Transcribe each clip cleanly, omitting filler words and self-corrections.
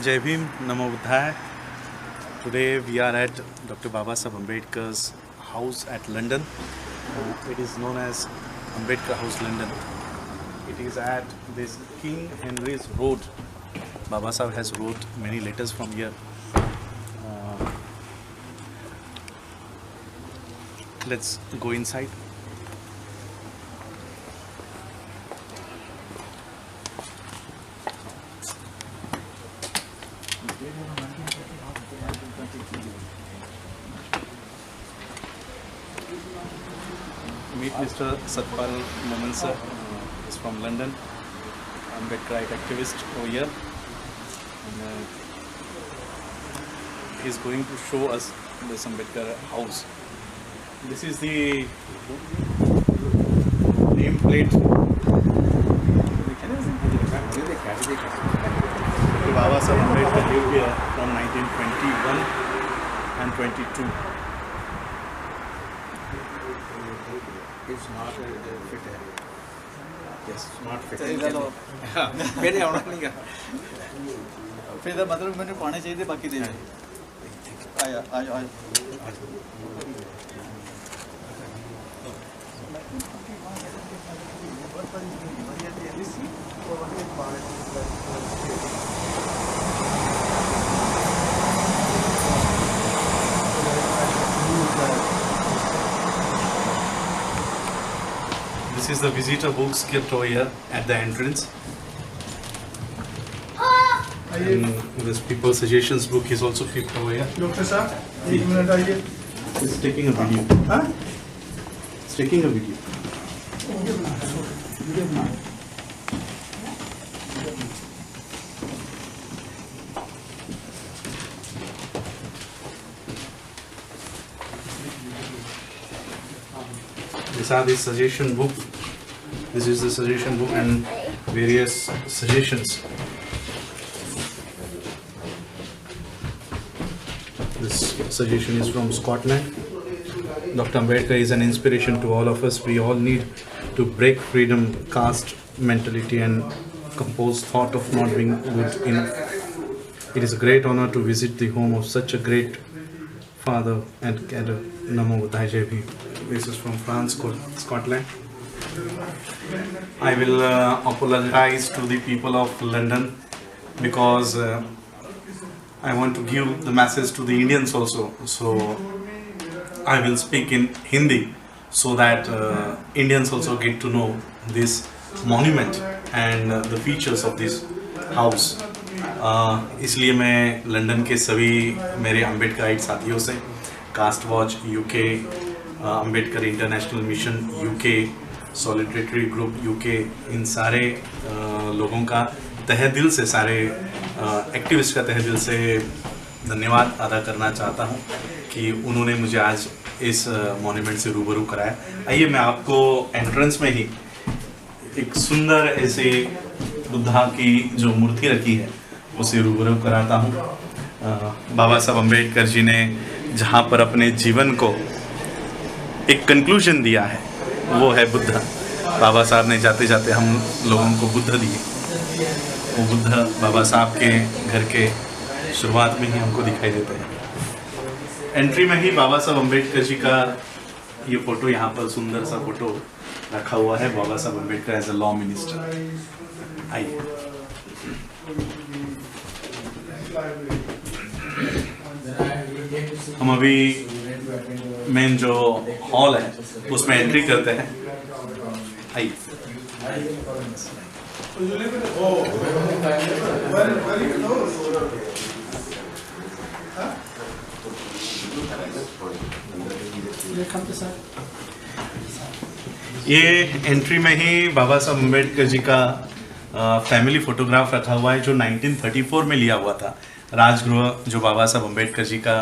Jai Bhim, Namo Buddhaya. Today we are at Dr. Babasaheb Ambedkar's house at London. It is known as Ambedkar House, London. It is at this King Henry's Road. Babasaheb has wrote many letters from here. Let's go inside. Meet Mr. Satpal Maman sir. He's from London. Ambedkarite activist over here. And, he's going to show us this Ambedkar house. This is the nameplate. Babasaheb Ambedkar lived here from 1921 and 22. It's not fit. Yes, not fit. मेरे आना नहीं का फिर तो मतलब मैंने पाने चाहिए थे बाकी दे आया आज आज This is the visitor books kept over here at the entrance. And this people suggestions book is also kept over here. Doctor साहब एक मिनट आइए। It's taking a video. हाँ? It's taking a video. These are the suggestion book. This is the suggestion book and various suggestions. This suggestion is from Scotland. Dr. Ambedkar is an inspiration to all of us. We all need to break freedom, caste mentality and compose thought of not being good enough. It is a great honor to visit the home of such a great father and Namo Buddhaya Jai Bhim. This is from France, Scotland. I will apologize to the people of London because I want to give the message to the Indians also. So I will speak in Hindi so that Indians also get to know this monument and the features of this house. इसलिए मैं London के सभी मेरे अम्बेडकराइट साथियों से caste watch UK, Ambedkar international mission UK, solidarity group UK, इन सारे लोगों का तहे दिल से, सारे एक्टिविस्ट का तहे दिल से धन्यवाद अदा करना चाहता हूं कि उन्होंने मुझे आज इस मॉन्यूमेंट से रूबरू कराया। आइए मैं आपको एंट्रेंस में ही एक सुंदर ऐसे बुद्धा की जो मूर्ति रखी है उसे रूबरू कराता हूँ। बाबा साहब अम्बेडकर जी ने जहाँ पर अपने जीवन को एक कंक्लूजन दिया है वो है बुद्ध। बाबा साहब ने जाते जाते हम लोगों को बुद्ध दिए। वो बुद्ध बाबा साहब के घर के शुरुआत में ही हमको दिखाई देते हैं। एंट्री में ही बाबा साहब अम्बेडकर जी का ये फोटो, यहाँ पर सुंदर सा फोटो रखा हुआ है, Baba Saheb Ambedkar as a law minister. आइए हम अभी मेन जो हॉल है उसमें एंट्री करते हैं। आइए ये एंट्री में ही बाबा साहब अम्बेडकर जी का फैमिली फोटोग्राफ रखा हुआ है जो 1934 में लिया हुआ था। राजगृह जो बाबा साहब अम्बेडकर जी का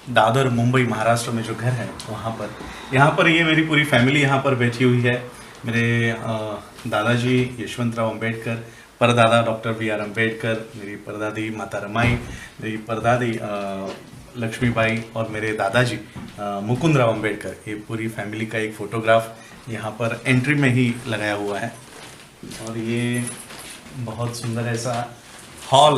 दादर मुंबई महाराष्ट्र में जो घर है वहाँ पर, यहाँ पर ये मेरी पूरी फैमिली यहाँ पर बैठी हुई है। मेरे दादाजी यशवंतराव अम्बेडकर, परदादा डॉक्टर B.R. अम्बेडकर, मेरी परदादी माता रमाई, मेरी परदादी लक्ष्मीबाई और मेरे दादाजी मुकुंदराव अम्बेडकर, ये पूरी फैमिली का एक फ़ोटोग्राफ यहाँ पर एंट्री में ही लगाया हुआ है। और ये बहुत सुंदर ऐसा हॉल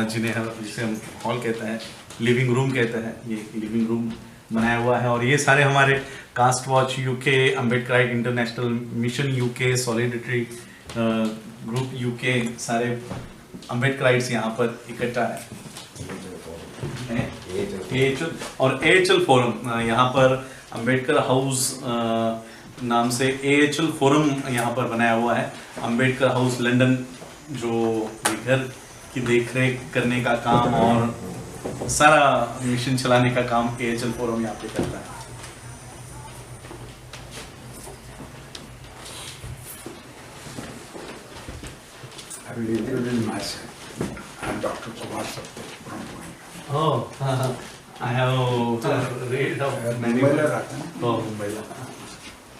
जिसे हम हॉल कहते हैं, लिविंग रूम कहते हैं, ये लिविंग रूम बनाया हुआ है। और ये सारे हमारे caste watch UK, Ambedkarite international mission UK, solidarity group UK, सारे अम्बेडकराइट्स यहाँ पर इकट्ठा है। AHL और AHL फोरम, यहाँ पर अम्बेडकर हाउस नाम से AHL फोरम यहाँ पर बनाया हुआ है। अम्बेडकर हाउस लंदन जो ये घर की देखरेख करने का काम और सारा मिशन चलाने का काम AHL फोरम यहाँ पे करता है। I will introduce myself. I am Dr. Kumar Sapte from Pune. Oh, I have read of many मुंबईला books. राहता ना? हो मुंबईला.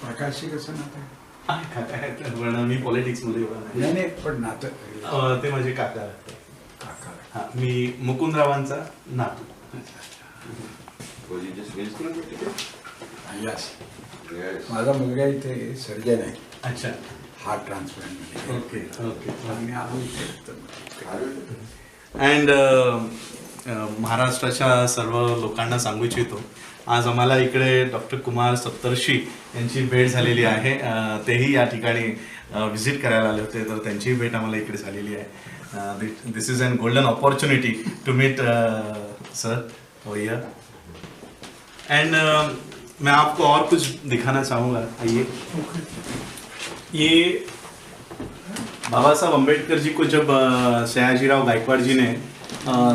प्रकाशी कसं नातं? पण मी पॉलिटिक्स मध्ये एवढा नाही. नाही नाही पण नातं ते माझे काका. काका. हा, मी मुकुंदरावांचा नातू. Was he just visiting? Yes Yes. माझा मुलगा इथे सर्जन आहे, अच्छा. Heart transplant. Okay okay. आम्ही आलो इथे तर अँड महाराष्ट्राच्या सर्व लोकांना सांगू इच्छितो, आज आम्हाला इकडे डॉक्टर कुमार सप्तर्षी यांची भेट झालेली आहे. तेही या ठिकाणी व्हिजिट करायला आले होते, तर त्यांचीही भेट आम्हाला इकडे झालेली आहे. This is an golden opportunity to meet sir ओयर. एंड मैं आपको और कुछ दिखाना चाहूँगा. आइए. ये बाबा साहब अम्बेडकर जी को जब सयाजीराव गायकवाड़ जी ने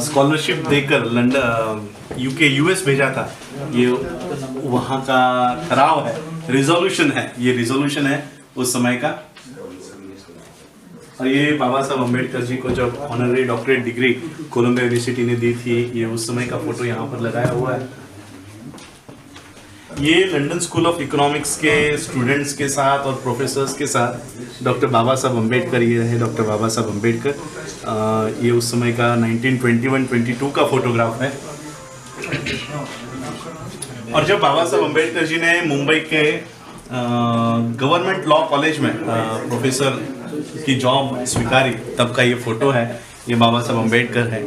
स्कॉलरशिप देकर लंदन यूके यूएस भेजा था, ये वहाँ का ठहराव है, रिजोल्यूशन है, ये रिजोल्यूशन है उस समय का. और ये बाबा साहब अम्बेडकर जी को जब honorary doctorate degree Columbia university ने दी थी, ये उस समय का फोटो यहाँ पर लगाया हुआ है. ये लंदन स्कूल ऑफ इकोनॉमिक्स के स्टूडेंट्स के साथ और प्रोफेसर्स के साथ डॉक्टर बाबा साहब अम्बेडकर, ये है डॉक्टर बाबा साहब अम्बेडकर. ये उस समय का 1921-22 का फोटोग्राफ है. और जब बाबा साहब अम्बेडकर जी ने मुंबई के गवर्नमेंट लॉ कॉलेज में प्रोफेसर की जॉब स्वीकारी, तब का ये फोटो है. ये बाबा साहब अम्बेडकर है.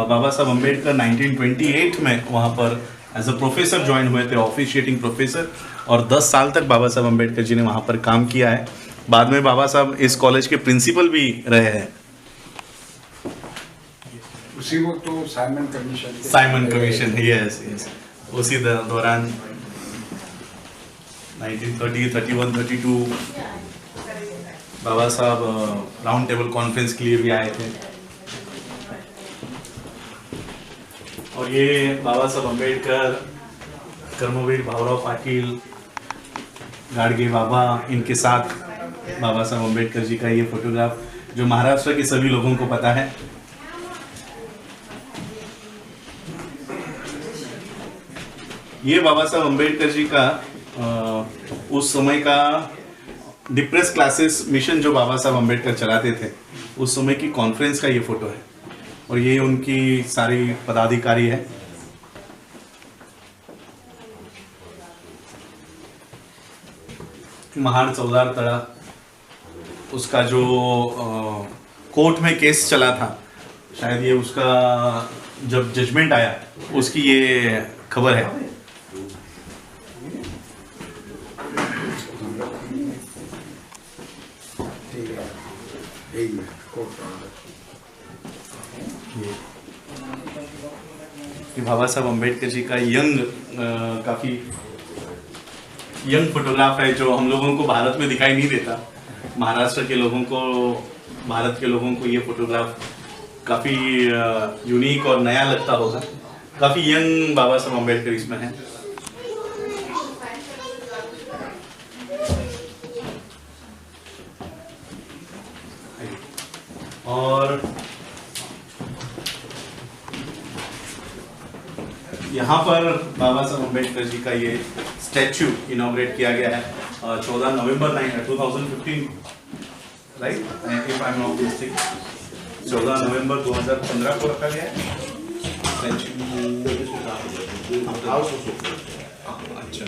बाबा साहब अम्बेडकर 1928 में वहाँ पर एज अ प्रोफेसर ज्वाइन हुए थे, ऑफिशिएटिंग प्रोफेसर, और 10 साल तक बाबा साहब अम्बेडकर जी ने वहाँ पर काम किया है. बाद में बाबा साहब इस कॉलेज के प्रिंसिपल भी रहे हैं. उसी वक्त तो Simon commission. Simon commission, yes yes. उसी दौरान 1930, 31, 32 बाबा साहब राउंड टेबल कॉन्फ्रेंस के लिए भी आए थे. और ये बाबा साहब अम्बेडकर, कर्मवीर भाऊराव पाटील, गाडगे बाबा, इनके साथ बाबा साहब अम्बेडकर जी का ये फोटोग्राफ जो महाराष्ट्र के सभी लोगों को पता है. ये बाबा साहब अम्बेडकर जी का उस समय का डिप्रेस क्लासेस मिशन जो बाबा साहब अम्बेडकर चलाते थे, उस समय की कॉन्फ्रेंस का ये फोटो है. और ये उनकी सारी पदाधिकारी है. महार चौदार तड़ा, उसका जो कोर्ट में केस चला था, शायद ये उसका जब जजमेंट आया उसकी ये खबर है. कि बाबा साहब अम्बेडकर जी का काफ़ी यंग फोटोग्राफ है, जो हम लोगों को भारत में दिखाई नहीं देता. महाराष्ट्र के लोगों को, भारत के लोगों को ये फोटोग्राफ काफ़ी यूनिक और नया लगता होगा. काफ़ी यंग बाबा साहब अम्बेडकर इसमें है. और यहाँ पर बाबा साहब अम्बेडकर जी का ये स्टैच्यू इनॉग्रेट किया गया है 14 नवंबर 2015, right, if I am not mistake. 14 नवंबर 2015 को रखा गया है अच्छा.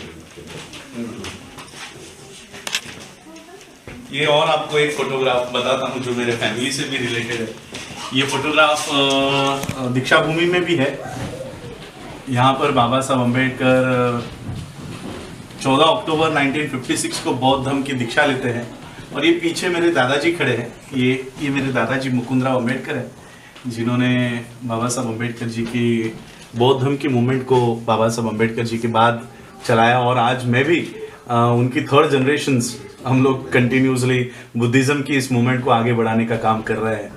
ये और आपको एक फोटोग्राफ बताता हूँ जो मेरे फैमिली से भी रिलेटेड है. ये फोटोग्राफ दीक्षा भूमि में भी है। यहाँ पर बाबा साहब अम्बेडकर 14 अक्टूबर 1956 को बौद्ध धर्म की दीक्षा लेते हैं। और ये पीछे मेरे दादाजी खड़े हैं, ये मेरे दादाजी मुकुंदराव अम्बेडकर हैं, जिन्होंने बाबा साहब अम्बेडकर जी की बौद्ध धर्म की मूवमेंट को बाबा साहब अम्बेडकर जी के बाद चलाया। और आज मैं भी उनकी थर्ड जनरेशन्स हम लोग कंटिन्यूसली बुद्धिज्म की इस मूवमेंट को आगे बढ़ाने का काम कर रहे हैं।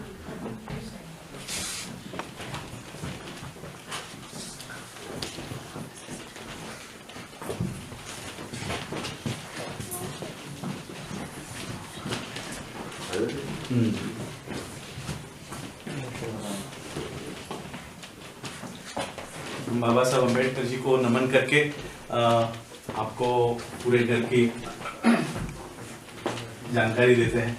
बाबा साहब अम्बेडकर जी को नमन करके आपको पूरे घर की जानकारी देते हैं।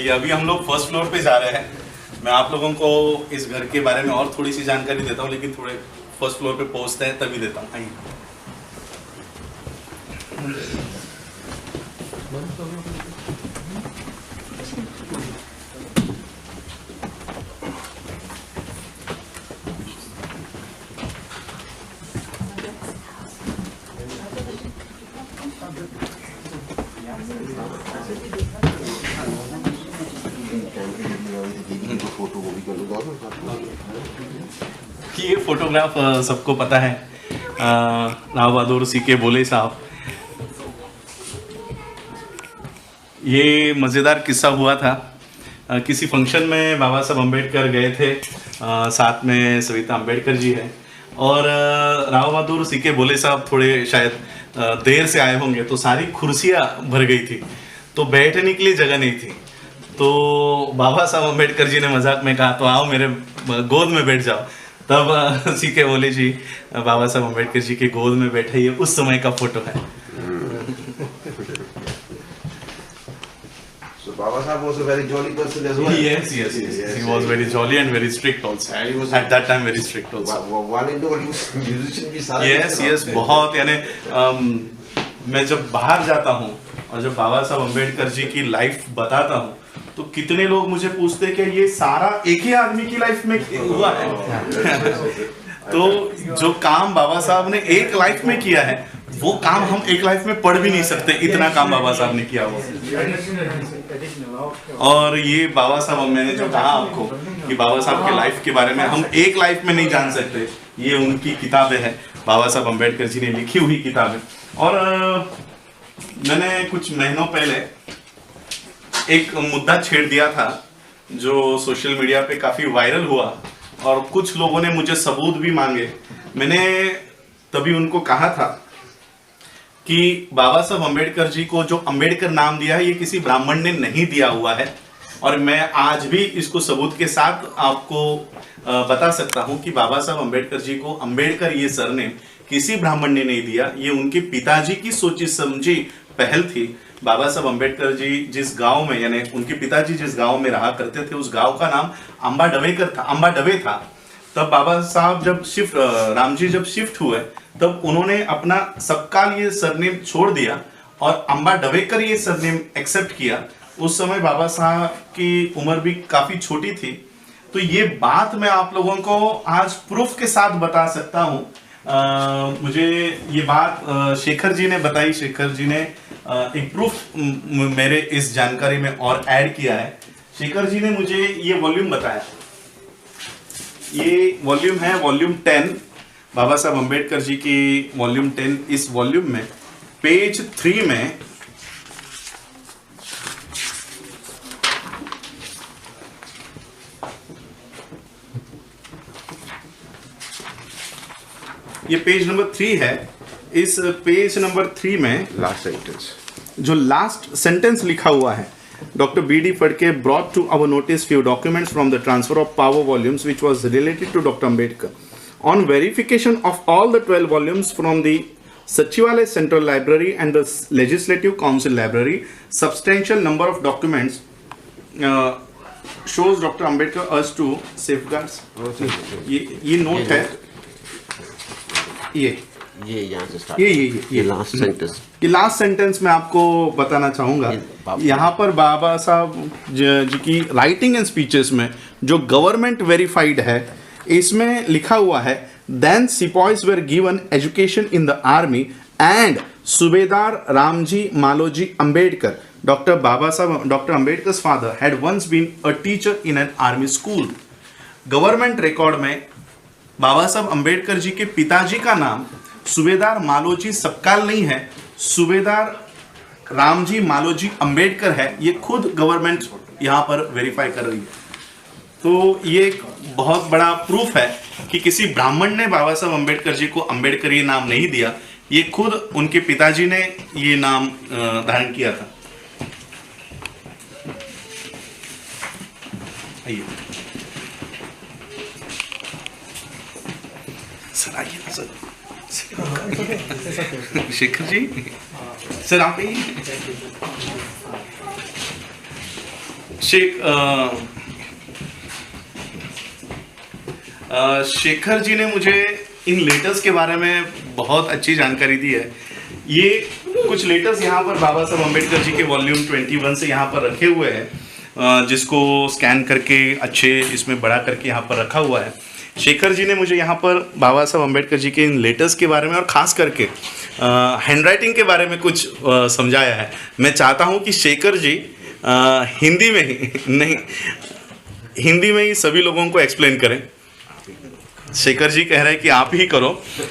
अभी हम लोग फर्स्ट फ्लोर पे जा रहे हैं। मैं आप लोगों को इस घर के बारे में और थोड़ी सी जानकारी देता हूँ, लेकिन थोड़े फर्स्ट फ्लोर पे पहुंचते हैं तभी देता हूँ। आइए। कि ये फोटोग्राफ सबको पता है, राव बहादुर सीके बोले साहब। ये मज़ेदार किस्सा हुआ था। किसी फंक्शन में बाबा साहब अम्बेडकर गए थे, साथ में सविता अम्बेडकर जी है, और राव बहादुर सीके बोले साहब थोड़े शायद देर से आए होंगे, तो सारी कुर्सियाँ भर गई थी, तो बैठने के लिए जगह नहीं थी। तो बाबा साहब अम्बेडकर जी ने मजाक में कहा, तो आओ मेरे गोद में बैठ जाओ। तब सीके बोले जी बाबा साहब अम्बेडकर जी के गोद में बैठे। ये उस समय का फोटो है। So Baba Sahib was a very jolly person as well. Yes. He was very jolly and very strict also. And he was at that time very strict also. One and all, he was musician भी सारा। Yes, बहुत, यानी मैं जब बाहर जाता हूँ और जब बाबा साहब अम्बेडकर जी की लाइफ बताता हूँ, तो कितने लोग मुझे पूछते हैं कि ये सारा एक ही आदमी की लाइफ में हुआ है। तो जो काम बाबा साहब ने एक लाइफ में किया है, वो काम हम एक लाइफ में पढ़ भी नहीं सकते, इतना काम बाबा साहब ने किया हुआ। और ये बाबा साहब, मैंने जो कहा आपको कि बाबा साहब के लाइफ के बारे में हम एक लाइफ में नहीं जान सकते, ये उनकी किताबें हैं, बाबा साहब अम्बेडकर जी ने लिखी हुई किताबें। और मैंने कुछ महीनों पहले एक मुद्दा छेड़ दिया था जो सोशल मीडिया पे काफी वायरल हुआ, और कुछ लोगों ने मुझे सबूत भी मांगे। मैंने तभी उनको कहा था कि बाबा साहब अम्बेडकर जी को जो अम्बेडकर नाम दिया है, ये किसी ब्राह्मण ने नहीं दिया हुआ है। और मैं आज भी इसको सबूत के साथ आपको बता सकता हूं कि बाबा साहब अम्बेडकर जी को अम्बेडकर ये सरनेम किसी ब्राह्मण ने नहीं दिया। ये उनके पिताजी की सोची समझी पहल थी। बाबा साहब अम्बेडकर जी जिस गांव में, यानी उनके पिताजी जिस गांव में रहा करते थे, उस गांव का नाम अंबा डवे था। तब बाबा साहब जब राम जी जब शिफ्ट हुए, तब उन्होंने अपना सबकाल ये सरनेम छोड़ दिया और अंबा डवेकर ये सरनेम एक्सेप्ट किया। उस समय बाबा साहब की उम्र भी काफी छोटी थी। तो ये बात मैं आप लोगों को आज प्रूफ के साथ बता सकता हूँ। मुझे ये बात शेखर जी ने बताई। शेखर जी ने एक प्रूफ मेरे इस जानकारी में और ऐड किया है। शेखर जी ने मुझे ये वॉल्यूम बताया। ये वॉल्यूम है वॉल्यूम 10, बाबा साहब अम्बेडकर जी की वॉल्यूम 10। इस वॉल्यूम में पेज 3 में ये पेज नंबर 3 है। इस पेज नंबर 3 में लास्ट सेंटेंस, जो लास्ट सेंटेंस लिखा हुआ है, Dr. B.D. Phadke brought to our notice few documents from the transfer of power volumes which was related to Dr. Ambedkar. On verification of all the 12 volumes from the Sachivalaya Central Library and the Legislative Council Library, substantial number of documents shows Dr. Ambedkar us to safeguards. ये note है, ये यहाँ से start, ये last sentence, कि last sentence में आपको बताना चाहूँगा, यहाँ पर बाबा साहब जी की राइटिंग एंड स्पीचेस में जो गवर्नमेंट वेरीफाइड है, इसमें लिखा हुआ है then sepoys were given education in the army and Subedar Ramji Maloji Ambedkar, doctor Ambedkar's father had once been a teacher in an army school. Government record में बाबा साहब अम्बेडकर जी के पिताजी का नाम सुबेदार मालोजी सबकाल नहीं है, सुबेदार रामजी मालोजी अम्बेडकर है। ये खुद गवर्नमेंट यहाँ पर वेरीफाई कर रही है। तो ये एक बहुत बड़ा प्रूफ है कि किसी ब्राह्मण ने बाबा साहब अम्बेडकर जी को अम्बेडकर ये नाम नहीं दिया, ये खुद उनके पिताजी ने ये नाम धारण किया था। आइए सर, आइए ना सर। शेखर जी, सर आप ही शेखर जी ने मुझे इन लेटर्स के बारे में बहुत अच्छी जानकारी दी है। ये कुछ लेटर्स यहाँ पर बाबा साहब अम्बेडकर जी के वॉल्यूम 21 से यहाँ पर रखे हुए हैं, जिसको स्कैन करके अच्छे इसमें बड़ा करके यहाँ पर रखा हुआ है। शेखर जी ने मुझे यहाँ पर बाबा साहब अम्बेडकर जी के इन लेटर्स के बारे में और ख़ास करके हैंडराइटिंग के बारे में कुछ समझाया है। मैं चाहता हूँ कि शेखर जी हिंदी में ही नहीं, हिंदी में ही सभी लोगों को एक्सप्लेन करें। शेखर जी कह रहे हैं कि आप ही करो,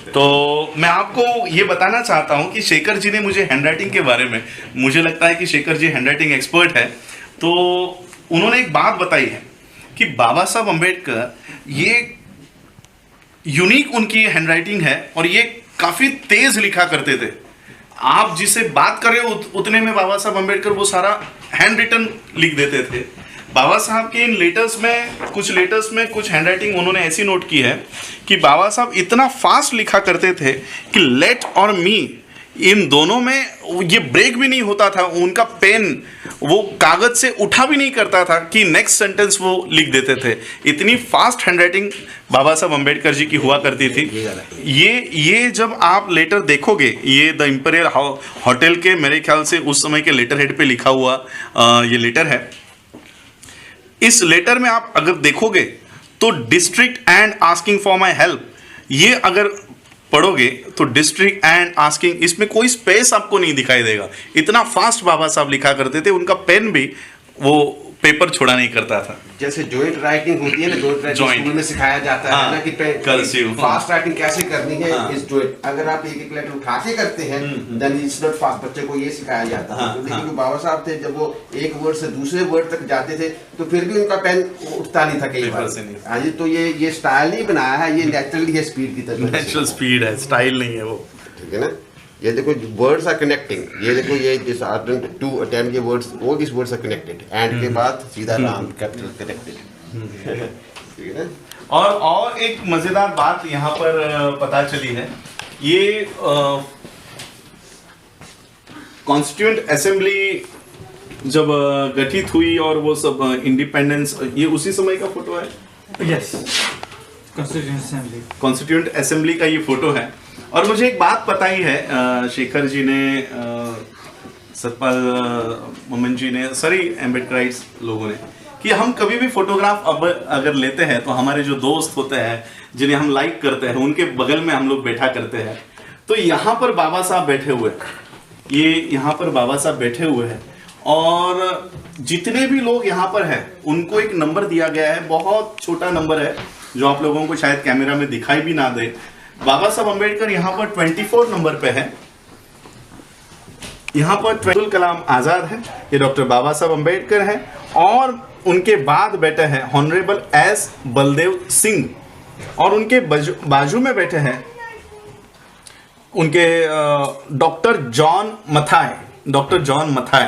तो मैं आपको ये बताना चाहता हूँ कि शेखर जी ने मुझे हैंडराइटिंग के बारे में, मुझे लगता है कि शेखर जी हैंडराइटिंग एक्सपर्ट है, तो उन्होंने एक बात बताई है कि बाबा साहब अम्बेडकर, ये यूनिक उनकी हैंडराइटिंग है और ये काफ़ी तेज़ लिखा करते थे। आप जिसे बात कर रहे हो उतने में बाबा साहब अम्बेडकर वो सारा हैंड रिटन लिख देते थे। बाबा साहब के इन लेटर्स में कुछ हैंडराइटिंग उन्होंने ऐसी नोट की है कि बाबा साहब इतना फास्ट लिखा करते थे कि लेट और मी, इन दोनों में ये ब्रेक भी नहीं होता था। उनका पेन वो कागज से उठा भी नहीं करता था कि नेक्स्ट सेंटेंस वो लिख देते थे। इतनी फास्ट हैंडराइटिंग बाबा साहब अम्बेडकर जी की हुआ करती थी। ये जब आप लेटर देखोगे, ये द इंपीरियल होटल के मेरे ख्याल से उस समय के लेटर हेड पे लिखा हुआ ये लेटर है। इस लेटर में आप अगर देखोगे तो district and asking for my help, ये अगर पढ़ोगे तो डिस्ट्रिक्ट एंड आस्किंग, इसमें कोई स्पेस आपको नहीं दिखाई देगा। इतना फास्ट बाबा साहब लिखा करते थे, उनका पेन भी वो पेपर छोड़ा नहीं करता था। जैसे जॉइंट राइटिंग होती है ना, जॉइंट राइटिंग स्कूल में सिखाया जाता है ना कि फास्ट राइटिंग कैसे करनी है। इस जॉइंट अगर आप एक एक लेटर उठा के करते हैं देन इट्स नॉट फास्ट, बच्चे को ये सिखाया जाता है। लेकिन जो बाबा साहब थे, जब वो एक वर्ड से दूसरे वर्ड तक जाते थे तो फिर भी उनका पेन उठता नहीं था कई बार। हाँ जी, तो ये स्टाइल नहीं बनाया है, ये नेचुरली है, स्पीड की तरह नेचुरल स्पीड है, स्टाइल नहीं है वो। ठीक है ना। ये देखो वर्ड्स आर कनेक्टिंग, ये देखो ये दिस टू अटेम्प्ट, ये words, all this words are connected, and के बाद सीधा राम कैपिटल कनेक्टेड। ठीक है। और एक मजेदार बात यहाँ पर पता चली है, ये कॉन्स्टिट्यूएंट असेंबली जब गठित हुई और वो सब इंडिपेंडेंस, ये उसी समय का फोटो है। यस, कॉन्स्टिट्यूएंट असेंबली का ये फोटो है। और मुझे एक बात पता ही है, शेखर जी ने, सतपाल मोमन जी ने, सारी एम्बेडकराइट्स लोगों ने, कि हम कभी भी फोटोग्राफ अब अगर लेते हैं तो हमारे जो दोस्त होते हैं जिन्हें हम लाइक करते हैं उनके बगल में हम लोग बैठा करते हैं। तो यहाँ पर बाबा साहब बैठे हुए, ये यहाँ पर बाबा साहब बैठे हुए हैं और जितने भी लोग यहाँ पर हैं उनको एक नंबर दिया गया है, बहुत छोटा नंबर है जो आप लोगों को शायद कैमरा में दिखाई भी ना दे। बाबा साहब अम्बेडकर यहाँ पर 24 नंबर पे है। यहाँ पर अब्दुल कलाम आजाद है, ये डॉक्टर बाबा साहब अम्बेडकर है, और उनके बाद बैठे हैं हॉनरेबल एस बलदेव सिंह, और उनके बाजू में बैठे हैं उनके डॉक्टर जॉन मथाई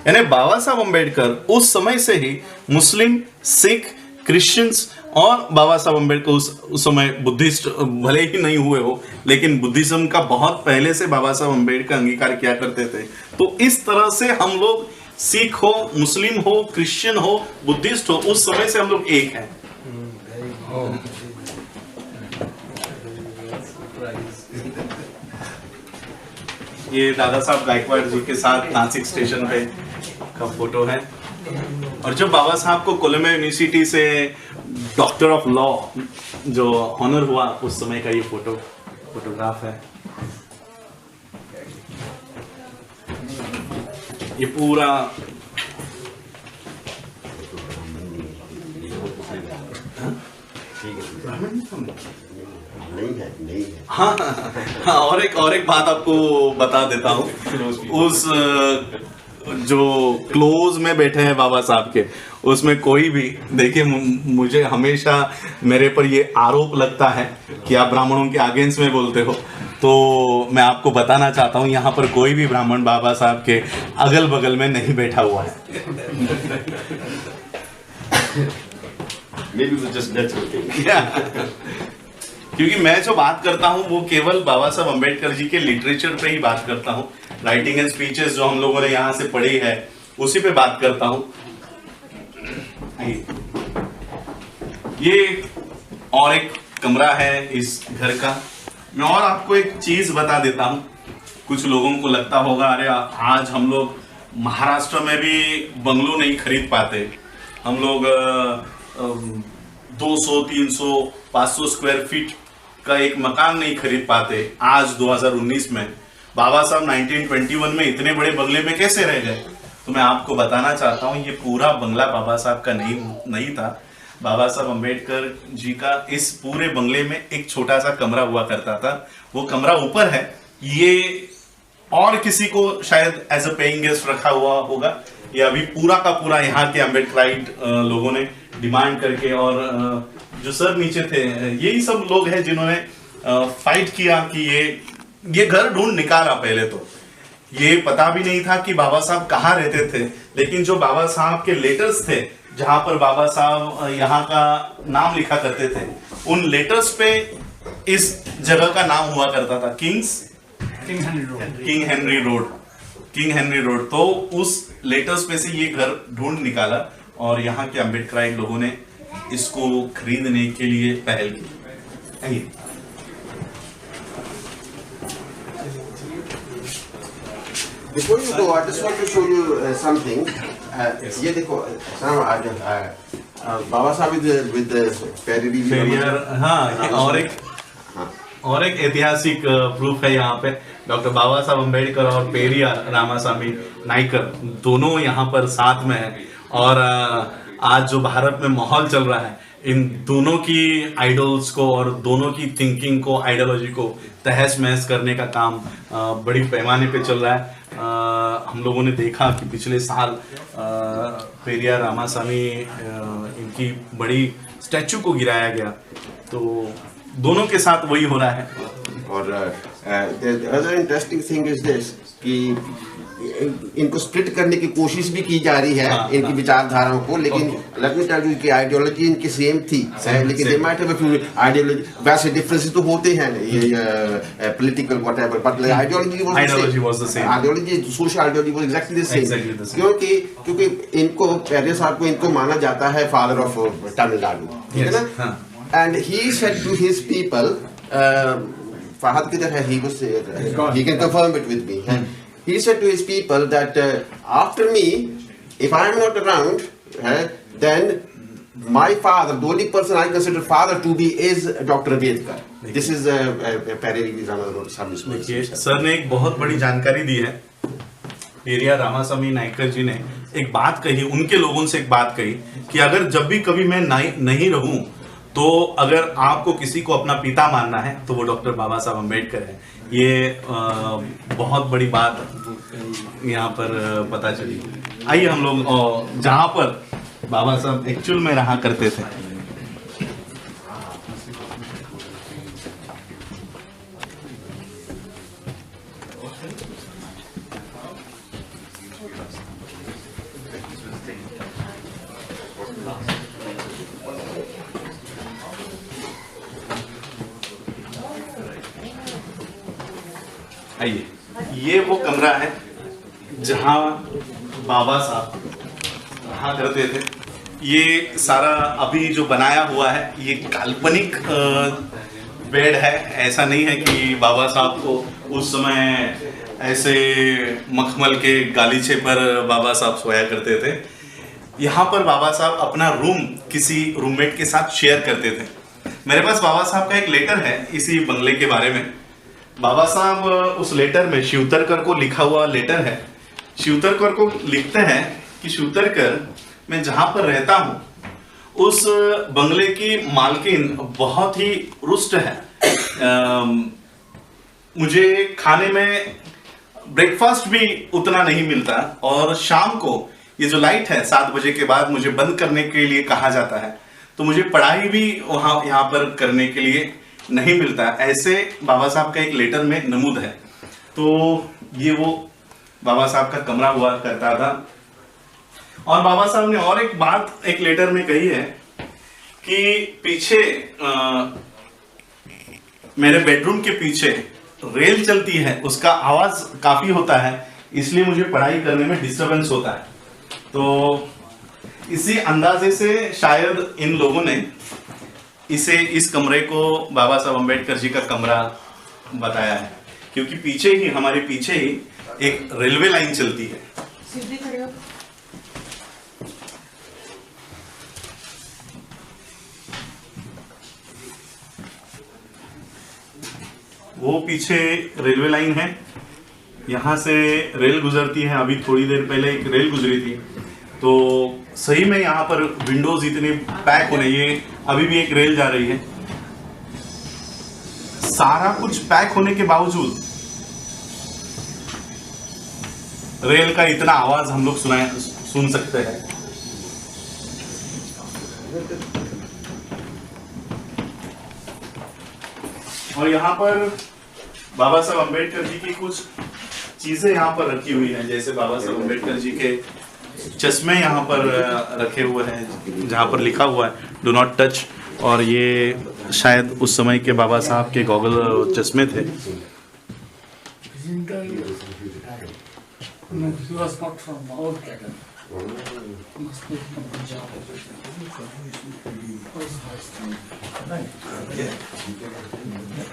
यानी बाबा साहब अम्बेडकर उस समय से ही मुस्लिम, सिख, क्रिश्चियंस और बाबा साहब अम्बेडकर उस समय बुद्धिस्ट भले ही नहीं हुए हो, लेकिन बुद्धिज्म का बहुत पहले से बाबा साहब अम्बेडकर अंगीकार किया करते थे। तो इस तरह से हम लोग सिख हो, मुस्लिम हो, क्रिश्चियन हो, बुद्धिस्ट हो, उस समय से हम लोग एक हैं। ये दादा साहब गायकवाड़ जी के साथ नासिक स्टेशन पे का फोटो है। और जब बाबा साहब को कोलंबिया यूनिवर्सिटी से डॉक्टर ऑफ लॉ जो ऑनर हुआ, उस समय का ये फोटोग्राफ है। ये पूरा नहीं है। हाँ, और एक बात आपको बता देता हूँ। उस जो क्लोज में बैठे हैं बाबा साहब के, उसमें कोई भी देखिए, मुझे हमेशा मेरे पर ये आरोप लगता है कि आप ब्राह्मणों के अगेंस्ट में बोलते हो। तो मैं आपको बताना चाहता हूँ, यहाँ पर कोई भी ब्राह्मण बाबा साहब के अगल बगल में नहीं बैठा हुआ है। Maybe it was just natural thing. क्योंकि मैं जो बात करता हूँ वो केवल बाबा साहब अम्बेडकर जी के लिटरेचर पे ही बात करता हूँ। राइटिंग एंड स्पीचेस जो हम लोगों ने यहाँ से पढ़ी है उसी पे बात करता हूँ। ये और एक कमरा है इस घर का। मैं और आपको एक चीज बता देता हूँ। कुछ लोगों को लगता होगा अरे आज हम लोग महाराष्ट्र में भी बंगलो नहीं खरीद पाते, हम लोग 200, 300, 500 स्क्वायर फीट का एक मकान नहीं खरीद पाते आज 2019 में। बाबा साहब 1921 में इतने बड़े बंगले में कैसे रह गए? तो मैं आपको बताना चाहता हूँ, ये पूरा बंगला बाबा साहब का नहीं था। बाबा साहब अम्बेडकर जी का इस पूरे बंगले में एक छोटा सा कमरा हुआ करता था। वो कमरा ऊपर है, ये और किसी को शायद एज अ पेइंग गेस्ट रखा हुआ होगा। ये अभी पूरा का पूरा यहाँ के अम्बेडकराइट लोगों ने डिमांड करके, और जो सर नीचे थे यही सब लोग हैं जिन्होंने फाइट किया कि ये घर ढूंढ निकाला। पहले तो ये पता भी नहीं था कि बाबा साहब कहाँ रहते थे, लेकिन जो बाबा साहब के लेटर्स थे जहां पर बाबा साहब यहाँ का नाम लिखा करते थे, उन लेटर्स पे इस जगह का नाम हुआ करता था किंग हेनरी रोड। तो उस लेटर्स पे से ये घर ढूंढ निकाला और यहाँ के अम्बेडकराइट लोगों ने इसको खरीदने के लिए पहल की। Before you go, I just want to show you something. ये देखो, बाबा साहब with the पेरियार। हाँ, और एक ऐतिहासिक प्रूफ है यहाँ पे। डॉक्टर बाबा साहब अम्बेडकर और पेरियार रामासामी नायकर दोनों यहाँ पर साथ में हैं। और आज जो भारत में माहौल चल रहा है, इन दोनों की आइडल्स को और दोनों की थिंकिंग को, आइडियोलॉजी को तहस महस करने का काम बड़ी पैमाने पे चल रहा है। हम लोगों ने देखा कि पिछले साल पेरियार रामासामी इनकी बड़ी स्टैचू को गिराया गया। तो दोनों के साथ वही हो रहा है। और the other interesting thing is this कि इनको स्प्लिट करने की कोशिश भी की जा रही है, इनकी विचारधाराओं को, लेकिन लेट मी टेल यू कि आइडियोलॉजी इनकी सेम थी, लेकिन they might have a few ideology, वैसे डिफरेंसेस तो होते हैं ये political whatever, but ideology was the same. Ideology, social ideology was exactly the same. क्योंकि इनको पेरियार साहब को इनको माना जाता है फादर ऑफ तमिलनाडु, ठीक है ना? And he said to his people, Fahad किधर है? he can confirm it with me. He said to his people that after me, if I am not around, then my father, the only person I consider father to be, is Dr. Ambedkar. This is देखिए, sir ने एक बहुत बड़ी जानकारी दी है। पेरियार रामासामी नायकर जी ने एक बात कही, उनके लोगों से एक बात कही कि अगर जब भी कभी मैं नहीं रहूं, तो अगर आपको किसी को अपना पिता मानना है तो वो डॉक्टर बाबा साहब अम्बेडकर है। ये बहुत बड़ी बात यहाँ पर पता चली। आइए हम लोग जहाँ पर बाबा साहब एक्चुअल में रहा करते थे, आइए, ये वो कमरा है जहाँ बाबा साहब रहा करते थे। ये सारा अभी जो बनाया हुआ है ये काल्पनिक बेड है, ऐसा नहीं है कि बाबा साहब को उस समय ऐसे मखमल के गालीचे पर बाबा साहब सोया करते थे। यहाँ पर बाबा साहब अपना रूम किसी रूममेट के साथ शेयर करते थे। मेरे पास बाबा साहब का एक लेटर है इसी बंगले के बारे में। बाबा साहब उस लेटर में, शिवतरकर को लिखा हुआ लेटर है, शिवतरकर को लिखते हैं कि शिवतरकर, मैं जहाँ पर रहता हूँ उस बंगले की मालकिन बहुत ही रुष्ट है। मुझे खाने में ब्रेकफास्ट भी उतना नहीं मिलता और शाम को ये जो लाइट है 7 बजे के बाद मुझे बंद करने के लिए कहा जाता है, तो मुझे पढ़ाई भी वहाँ यहाँ पर करने के लिए नहीं मिलता। ऐसे बाबा साहब का एक लेटर में नमूद है। तो ये वो बाबा साहब का कमरा हुआ करता था। और बाबा साहब ने और एक बात एक लेटर में कही है कि पीछे मेरे बेडरूम के पीछे रेल चलती है, उसका आवाज काफी होता है, इसलिए मुझे पढ़ाई करने में डिस्टरबेंस होता है। तो इसी अंदाजे से शायद इन लोगों ने इस कमरे को बाबा साहब अम्बेडकर जी का कमरा बताया है, क्योंकि पीछे ही, हमारे पीछे ही एक रेलवे लाइन चलती है। वो पीछे रेलवे लाइन है, यहाँ से रेल गुजरती है। अभी थोड़ी देर पहले एक रेल गुजरी थी, तो सही में यहाँ पर विंडोज इतने पैक होने, ये अभी भी एक रेल जा रही है। सारा कुछ पैक होने के बावजूद रेल का इतना आवाज हम लोग सुन सकते हैं। और यहाँ पर बाबा साहब अम्बेडकर जी की कुछ चीजें यहाँ पर रखी हुई हैं, जैसे बाबा साहब अम्बेडकर जी के चश्मे यहाँ पर रखे हुए हैं, जहाँ पर लिखा हुआ है डू नॉट टच। और ये शायद उस समय के बाबा साहब के गॉगल चश्मे थे।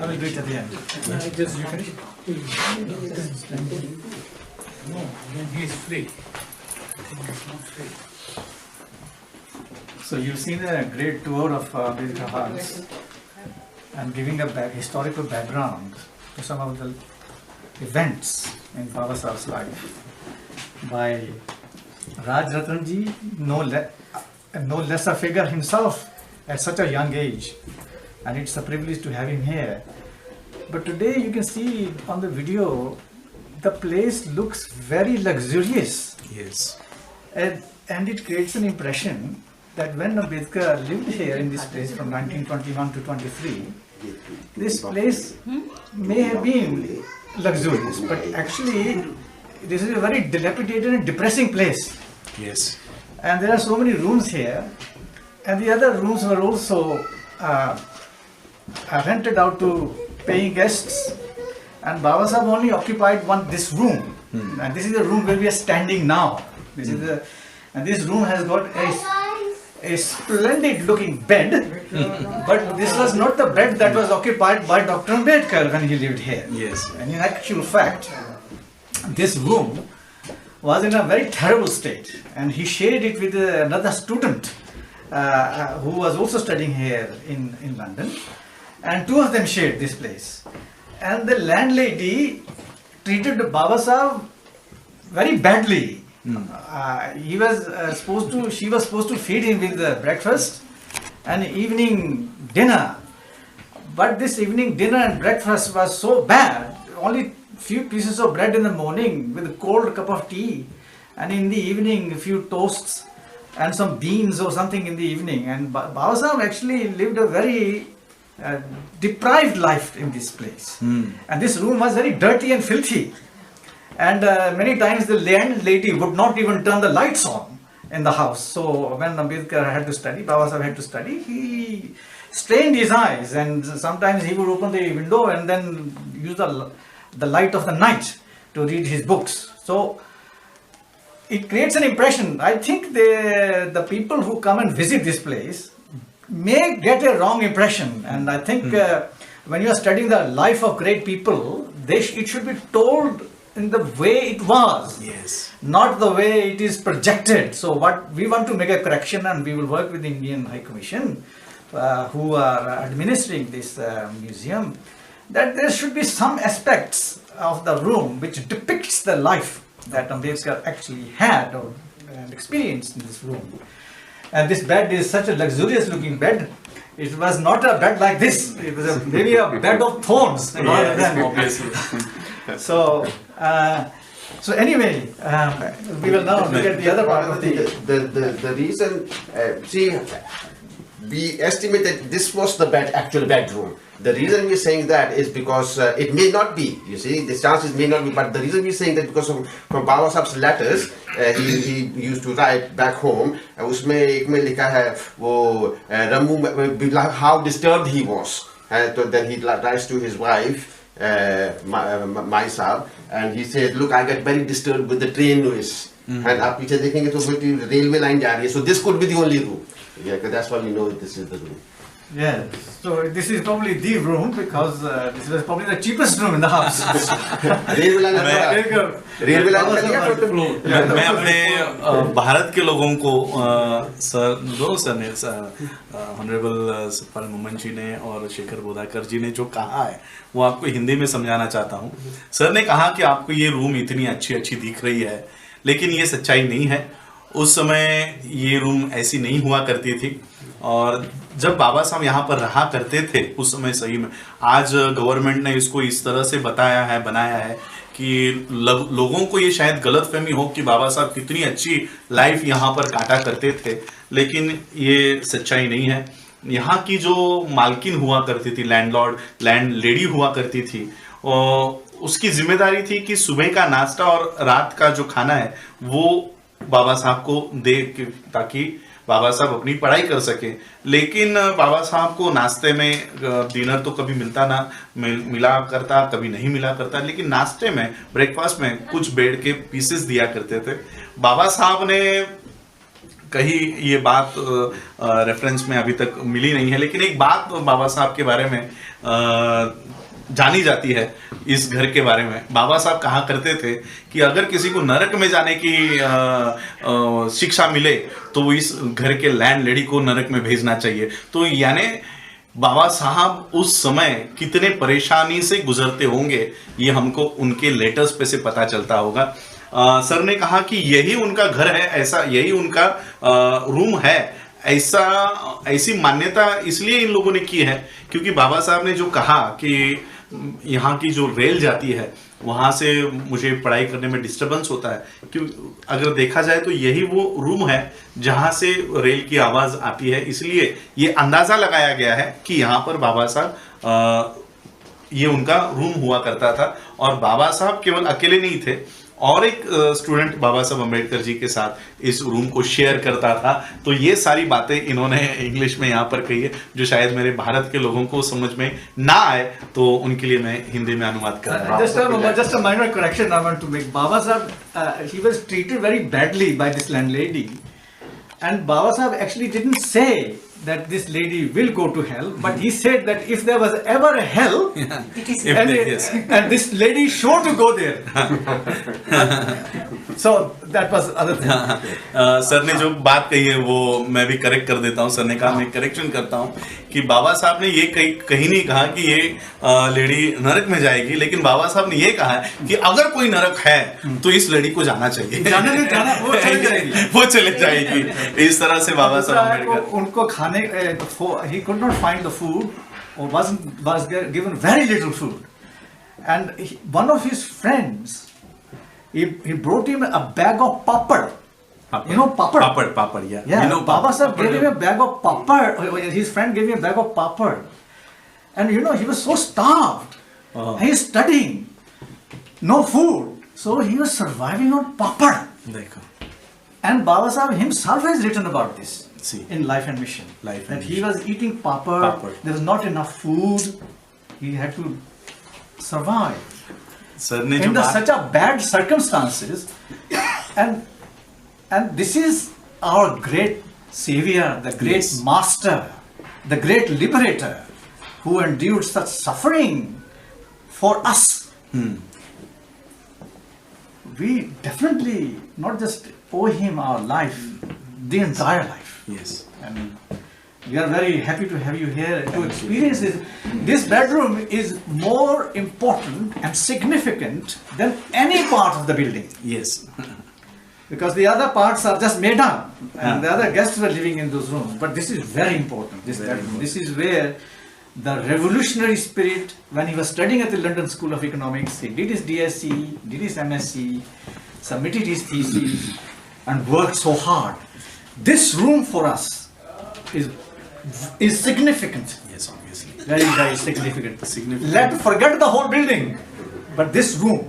I will do it at the end. Just you finish? No, he is free. So you've seen a great tour of Ambedkar House and giving a historical background to some of the events in Baba Saheb's life by Raj Ratan ji, no less a figure himself at such a young age, and it's a privilege to have him here. But today you can see on the video, the place looks very luxurious. Yes. And it creates an impression that when Ambedkar lived here in this place from 1921 to 23, this place may have been luxurious, but actually this is a very dilapidated and depressing place. Yes. And there are so many rooms here, and the other rooms were also rented out to paying guests. And Baba Saheb only occupied this room, and this is the room where we are standing now. This is and this room has got a splendid looking bed, but this was not the bed that was occupied by Dr. Ambedkar when he lived here. Yes. And in actual fact, this room was in a very terrible state, and he shared it with another student who was also studying here in London, and two of them shared this place. And the landlady treated Baba Saheb very badly. She was supposed to feed him with breakfast and evening dinner, but this evening dinner and breakfast was so bad. Only few pieces of bread in the morning with a cold cup of tea, and in the evening a few toasts and some beans or something in the evening. And Baba Saheb actually lived a very deprived life in this place. And this room was very dirty and filthy. And many times the landlady would not even turn the lights on in the house. So when Ambedkar had to study, Baba Saheb had to study, he strained his eyes, and sometimes he would open the window and then use the the light of the night to read his books. So it creates an impression. I think the people who come and visit this place may get a wrong impression, and I think when you are studying the life of great people, it should be told in the way it was, Yes. not the way it is projected. So what we want to make a correction, and we will work with the Indian High Commission who are administering this museum, that there should be some aspects of the room which depicts the life that Ambedkar actually had or experienced in this room. And this bed is such a luxurious looking bed. It was not a bed like this. It was maybe a bed of thorns rather than obviously. So, so anyway, we will now look at the other part of the reason, see, we estimated this was the actual bedroom. The reason we're saying that is because it may not be, you see, the chances may not be, but the reason we're saying that because of from Baba Sahib's letters, he used to write back home, उसमें एक में लिखा है वो Ramu, how disturbed he was. So then he writes to his wife, Mai Sahib, and he said, look, I get very disturbed with the train noise. And आप पीछे देखेंगे तो railway line जा रही है. So this could be the only room. Yeah, because that's why we know this is the room. Yes, so this is probably the room because this was probably the cheapest room in the house. मैं अपने भारत के लोगों को दोनों sir ने honourable Satpal मोमन जी ने और शेखर बोधाकर जी ने जो कहा है वो आपको हिंदी में समझाना चाहता हूँ. सर ने कहा कि आपको ये रूम इतनी अच्छी दिख रही है, लेकिन ये सच्चाई नहीं है. उस समय ये रूम ऐसी नहीं हुआ करती थी, और जब बाबा साहब यहाँ पर रहा करते थे उस समय सही में, आज गवर्नमेंट ने इसको इस तरह से बताया है, बनाया है कि लोगों को ये शायद गलतफहमी हो कि बाबा साहब कितनी अच्छी लाइफ यहाँ पर काटा करते थे, लेकिन ये सच्चाई नहीं है. यहाँ की जो मालकिन हुआ करती थी, लैंड लेडी हुआ करती थी, और उसकी जिम्मेदारी थी कि सुबह का नाश्ता और रात का जो खाना है वो बाबा साहब को दे, ताकि बाबा साहब अपनी पढ़ाई कर सके. लेकिन बाबा साहब को नाश्ते में डिनर तो कभी मिला करता, कभी नहीं मिला करता, लेकिन नाश्ते में, ब्रेकफास्ट में कुछ ब्रेड के पीसेस दिया करते थे. बाबा साहब ने कहीं ये बात रेफरेंस में अभी तक मिली नहीं है, लेकिन एक बात बाबा साहब के बारे में जानी जाती है. इस घर के बारे में बाबा साहब कहा करते थे कि अगर किसी को नरक में जाने की शिक्षा मिले तो वो इस घर के लैंड लेडी को नरक में भेजना चाहिए. तो यानी बाबा साहब उस समय कितने परेशानी से गुजरते होंगे, ये हमको उनके लेटर्स पे से पता चलता होगा. सर ने कहा कि यही उनका घर है, ऐसा यही उनका रूम है, ऐसी मान्यता इसलिए इन लोगों ने की है क्योंकि बाबा साहब ने जो कहा कि यहाँ की जो रेल जाती है वहाँ से मुझे पढ़ाई करने में डिस्टरबेंस होता है. क्यों अगर देखा जाए तो यही वो रूम है जहाँ से रेल की आवाज़ आती है, इसलिए ये अंदाज़ा लगाया गया है कि यहाँ पर बाबा साहब ये उनका रूम हुआ करता था. और बाबा साहब केवल अकेले नहीं थे, और एक स्टूडेंट बाबा साहब अम्बेडकर जी के साथ इस रूम को शेयर करता था. तो ये सारी बातें इन्होंने इंग्लिश में यहाँ पर कही है जो शायद मेरे भारत के लोगों को समझ में ना आए, तो उनके लिए मैं हिंदी में अनुवाद कर रहा हूँ. Just a minor correction I want to make. Baba Sahib, he was treated very badly by this landlady, and Baba Sahib actually didn't say that this lady will go to hell, but he said that if there was ever a hell, and this lady is sure to go there. So that was other thing. Sir ने जो बात कही है वो मैं भी correct कर देता हूँ. सर ने कहा, मैं करेक्शन करता हूँ कि बाबा साहब ने ये कहीं नहीं कहा कि ये लेडी नरक में जाएगी, लेकिन बाबा साहब ने ये कहा है कि अगर कोई नरक है तो इस लेडी को जाना चाहिए, वो चले जाएगी. इस तरह से बाबा साहब अम्बेडकर उनको खाने, he could not find the food, or was given very little food, and one of his friends, he brought him a bag of papad. You know papad? Papad, yeah. Yeah, you know, Baba Sahib gave him a bag of papad. His friend gave him a bag of papad, and you know he was so starved. He's studying, no food, so he was surviving on papad. And Baba Sahib himself has written about this. See. In Life and Mission, he was eating papad. Papad. There was not enough food. He had to survive. Sir ने जो in the बात such a bad circumstances, and this is our great savior, the great Yes. master, the great liberator, who endured such suffering for us. We definitely not just owe him our life, the entire life. Yes And we are very happy to have you here to experience this. This bedroom is more important and significant than any part of the building, yes because the other parts are just made up and the other guests were living in those rooms. But this is very important, this bedroom. This is where the revolutionary spirit, when he was studying at the London School of Economics, he did his DSc, did his MSc, submitted his thesis and worked so hard. This room for us is significant, yes obviously very, very significant. Significant. Let's forget the whole building, but this room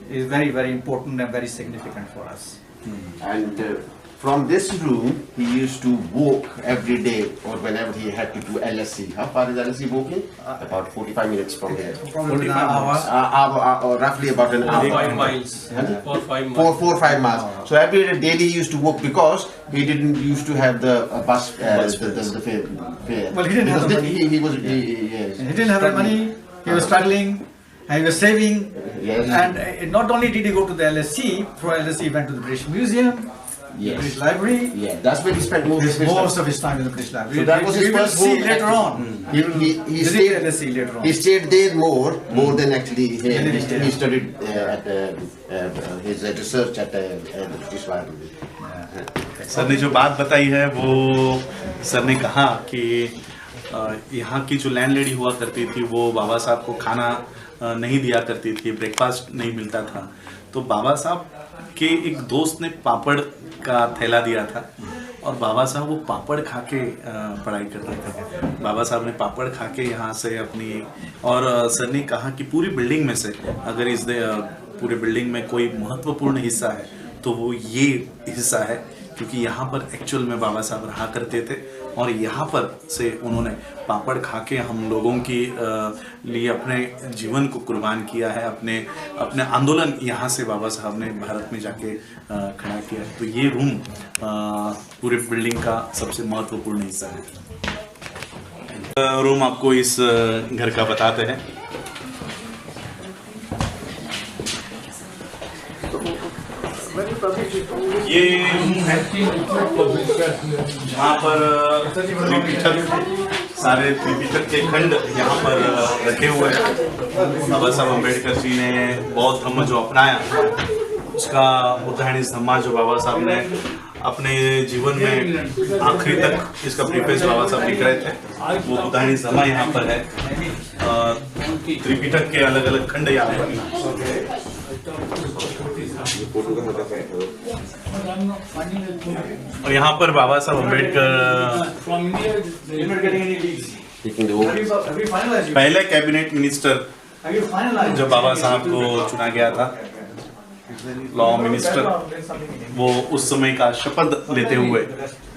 is very, very important and very significant for us. And from this room, he used to walk every day or whenever he had to do LSE. How far is LSE walking? About 45 minutes from here. Probably 45 an hour. minutes. Or roughly about an hour. 5 miles. 4 5 miles. Four, 5 miles. So every day daily he used to walk because he didn't used to have the bus, the fare. Well, he didn't have the money. Yes. He didn't have the money, he was struggling, he was saving. Yes. And not only did he go to the LSE, through LSE he went to the British Museum, Yes. British Library. Yeah, that's where he spent most of his Most time. of his time in the British Library. So that was his we will first see home, later actually. on. He Visit stayed. LSE later on. He stayed there more than actually here. Than he stayed. He studied at his research at the British Library. Sir ने जो बात बताई है वो sir ने कहा कि यहाँ की जो लैंडलेडी हुआ करती थी वो बाबा साहब को खाना नहीं दिया करती थी, ब्रेकफास्ट नहीं मिलता था। तो बाबा साहब के एक दोस्त ने पापड़ का थैला दिया था और बाबा साहब वो पापड़ खा के पढ़ाई करते थे। बाबा साहब ने पापड़ खा के यहाँ से अपनी, और सर ने कहा कि पूरी बिल्डिंग में से अगर इस पूरे बिल्डिंग में कोई महत्वपूर्ण हिस्सा है तो वो ये हिस्सा है, क्योंकि यहाँ पर एक्चुअल में बाबा साहब रहा करते थे और यहाँ पर से उन्होंने पापड़ खा के हम लोगों की लिए अपने जीवन को कुर्बान किया है, अपने आंदोलन यहाँ से बाबा साहब ने भारत में जाके खड़ा किया है। तो ये रूम पूरे बिल्डिंग का सबसे महत्वपूर्ण हिस्सा है। रूम आपको इस घर का बताते हैं। ये रूम है जहाँ पर सारे त्रिपिटक के खंड यहाँ पर रखे हुए हैं। बाबा साहब अम्बेडकर जी ने बौद्ध धर्म जो अपनाया उसका बुद्धायनिक धम्मा जो बाबा साहब ने अपने जीवन में आखिरी तक इसका प्रीफेस बाबा साहब लिख रहे थे, वो बुद्धायनिक धम्मा यहाँ पर है। त्रिपिटक के अलग अलग खंड यहाँ पर, और यहाँ पर बाबा साहब अम्बेडकर पहले कैबिनेट मिनिस्टर जब बाबा साहब को चुना गया था, लॉ मिनिस्टर, वो उस समय का शपथ लेते हुए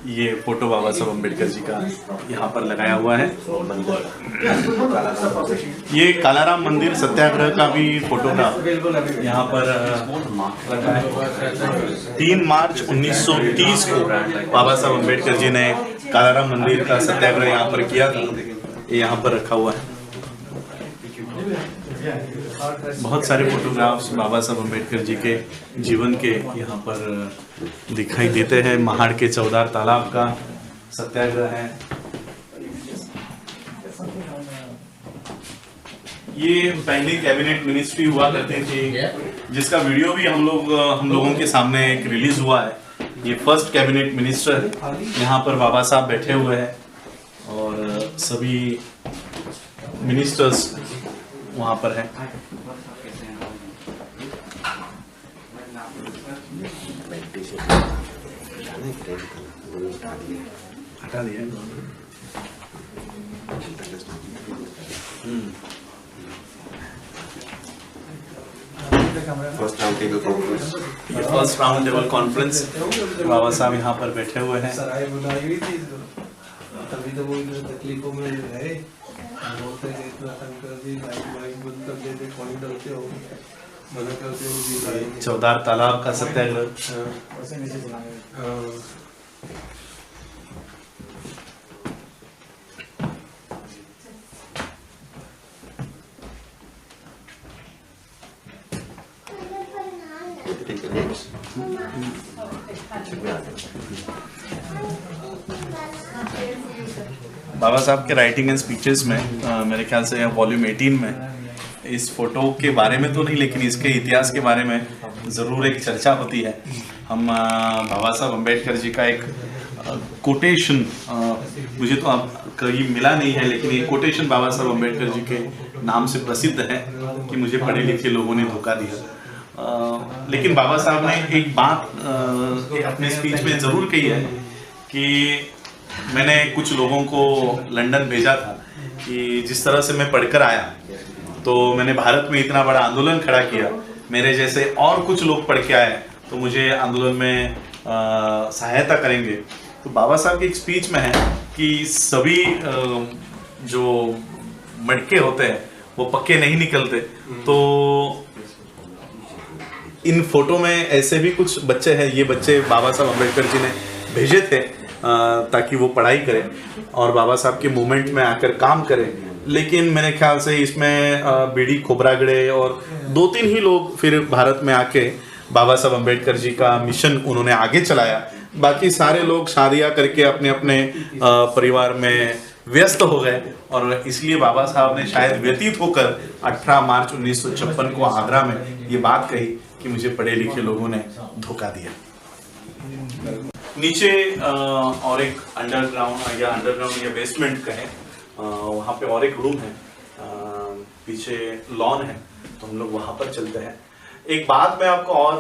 ये फोटो बाबा साहब अम्बेडकर जी का यहाँ पर लगाया हुआ है। ये कालाराम मंदिर सत्याग्रह का भी फोटोग्राफ यहाँ पर लगा है। 3 मार्च 1930 को बाबा साहब अम्बेडकर जी ने कालाराम मंदिर का सत्याग्रह यहाँ पर किया था, ये यहाँ पर रखा हुआ है। बहुत सारे फोटोग्राफ्स बाबा साहब अम्बेडकर जी के जीवन के यहाँ पर दिखाई देते हैं। महाड़ के चौदार तालाब का सत्याग्रह है। ये पहली कैबिनेट मिनिस्ट्री हुआ करती थी जिसका वीडियो भी हम लोगों के सामने एक रिलीज हुआ है। ये फर्स्ट कैबिनेट मिनिस्टर यहाँ पर बाबा साहब बैठे हुए हैं और सभी मिनिस्टर्स वहाँ पर है। हटा दिया। First round table conference. ये फर्स्ट राउंड टेबल कॉन्फ्रेंस, बाबा साहब यहाँ पर बैठे हुए हैं। सराय बनाई हुई थी तभी तो वो तकलीफों में है, बोलते हैं इतना तंग कर दी, लाइट बंद कर देते, कॉरिडोर से हो मना करते हैं जी लाएंगे। चौदार तालाब का सत्याग्रह। वैसे नीचे चलाएंगे। हाँ। बाबा साहब के राइटिंग एंड स्पीचेस में मेरे ख्याल से वॉल्यूम 18 में इस फोटो के बारे में तो नहीं, लेकिन इसके इतिहास के बारे में ज़रूर एक चर्चा होती है। हम बाबा साहब अम्बेडकर जी का एक कोटेशन, मुझे तो अब कहीं मिला नहीं है, लेकिन ये कोटेशन बाबा साहब अम्बेडकर जी के नाम से प्रसिद्ध है कि मुझे पढ़े लिखे लोगों ने धोखा दिया। लेकिन बाबा साहब ने एक बात अपने स्पीच में ज़रूर कही है कि मैंने कुछ लोगों को लंदन भेजा था कि जिस तरह से मैं पढ़कर आया तो मैंने भारत में इतना बड़ा आंदोलन खड़ा किया, मेरे जैसे और कुछ लोग पढ़ के आए तो मुझे आंदोलन में सहायता करेंगे। तो बाबा साहब की एक स्पीच में है कि सभी जो मटके होते हैं वो पक्के नहीं निकलते। तो इन फोटो में ऐसे भी कुछ बच्चे हैं, ये बच्चे बाबा साहब अम्बेडकर जी ने भेजे थे ताकि वो पढ़ाई करें और बाबा साहब के मूवमेंट में आकर काम करें। लेकिन मेरे ख्याल से इसमें बीडी खोबरागड़े और 2-3 ही लोग फिर भारत में आके बाबा साहब अम्बेडकर जी का मिशन उन्होंने आगे चलाया। बाकी सारे लोग शादियां करके अपने अपने परिवार में व्यस्त हो गए और इसलिए बाबा साहब ने शायद व्यतीत होकर 18 मार्च 1956 को आगरा में ये बात कही कि मुझे पढ़े लिखे लोगों ने धोखा दिया। नीचे और एक अंडरग्राउंड या बेसमेंट कहें, वहाँ पे और एक रूम है, पीछे लॉन है, तो हम लोग वहाँ पर चलते हैं। एक बात मैं आपको और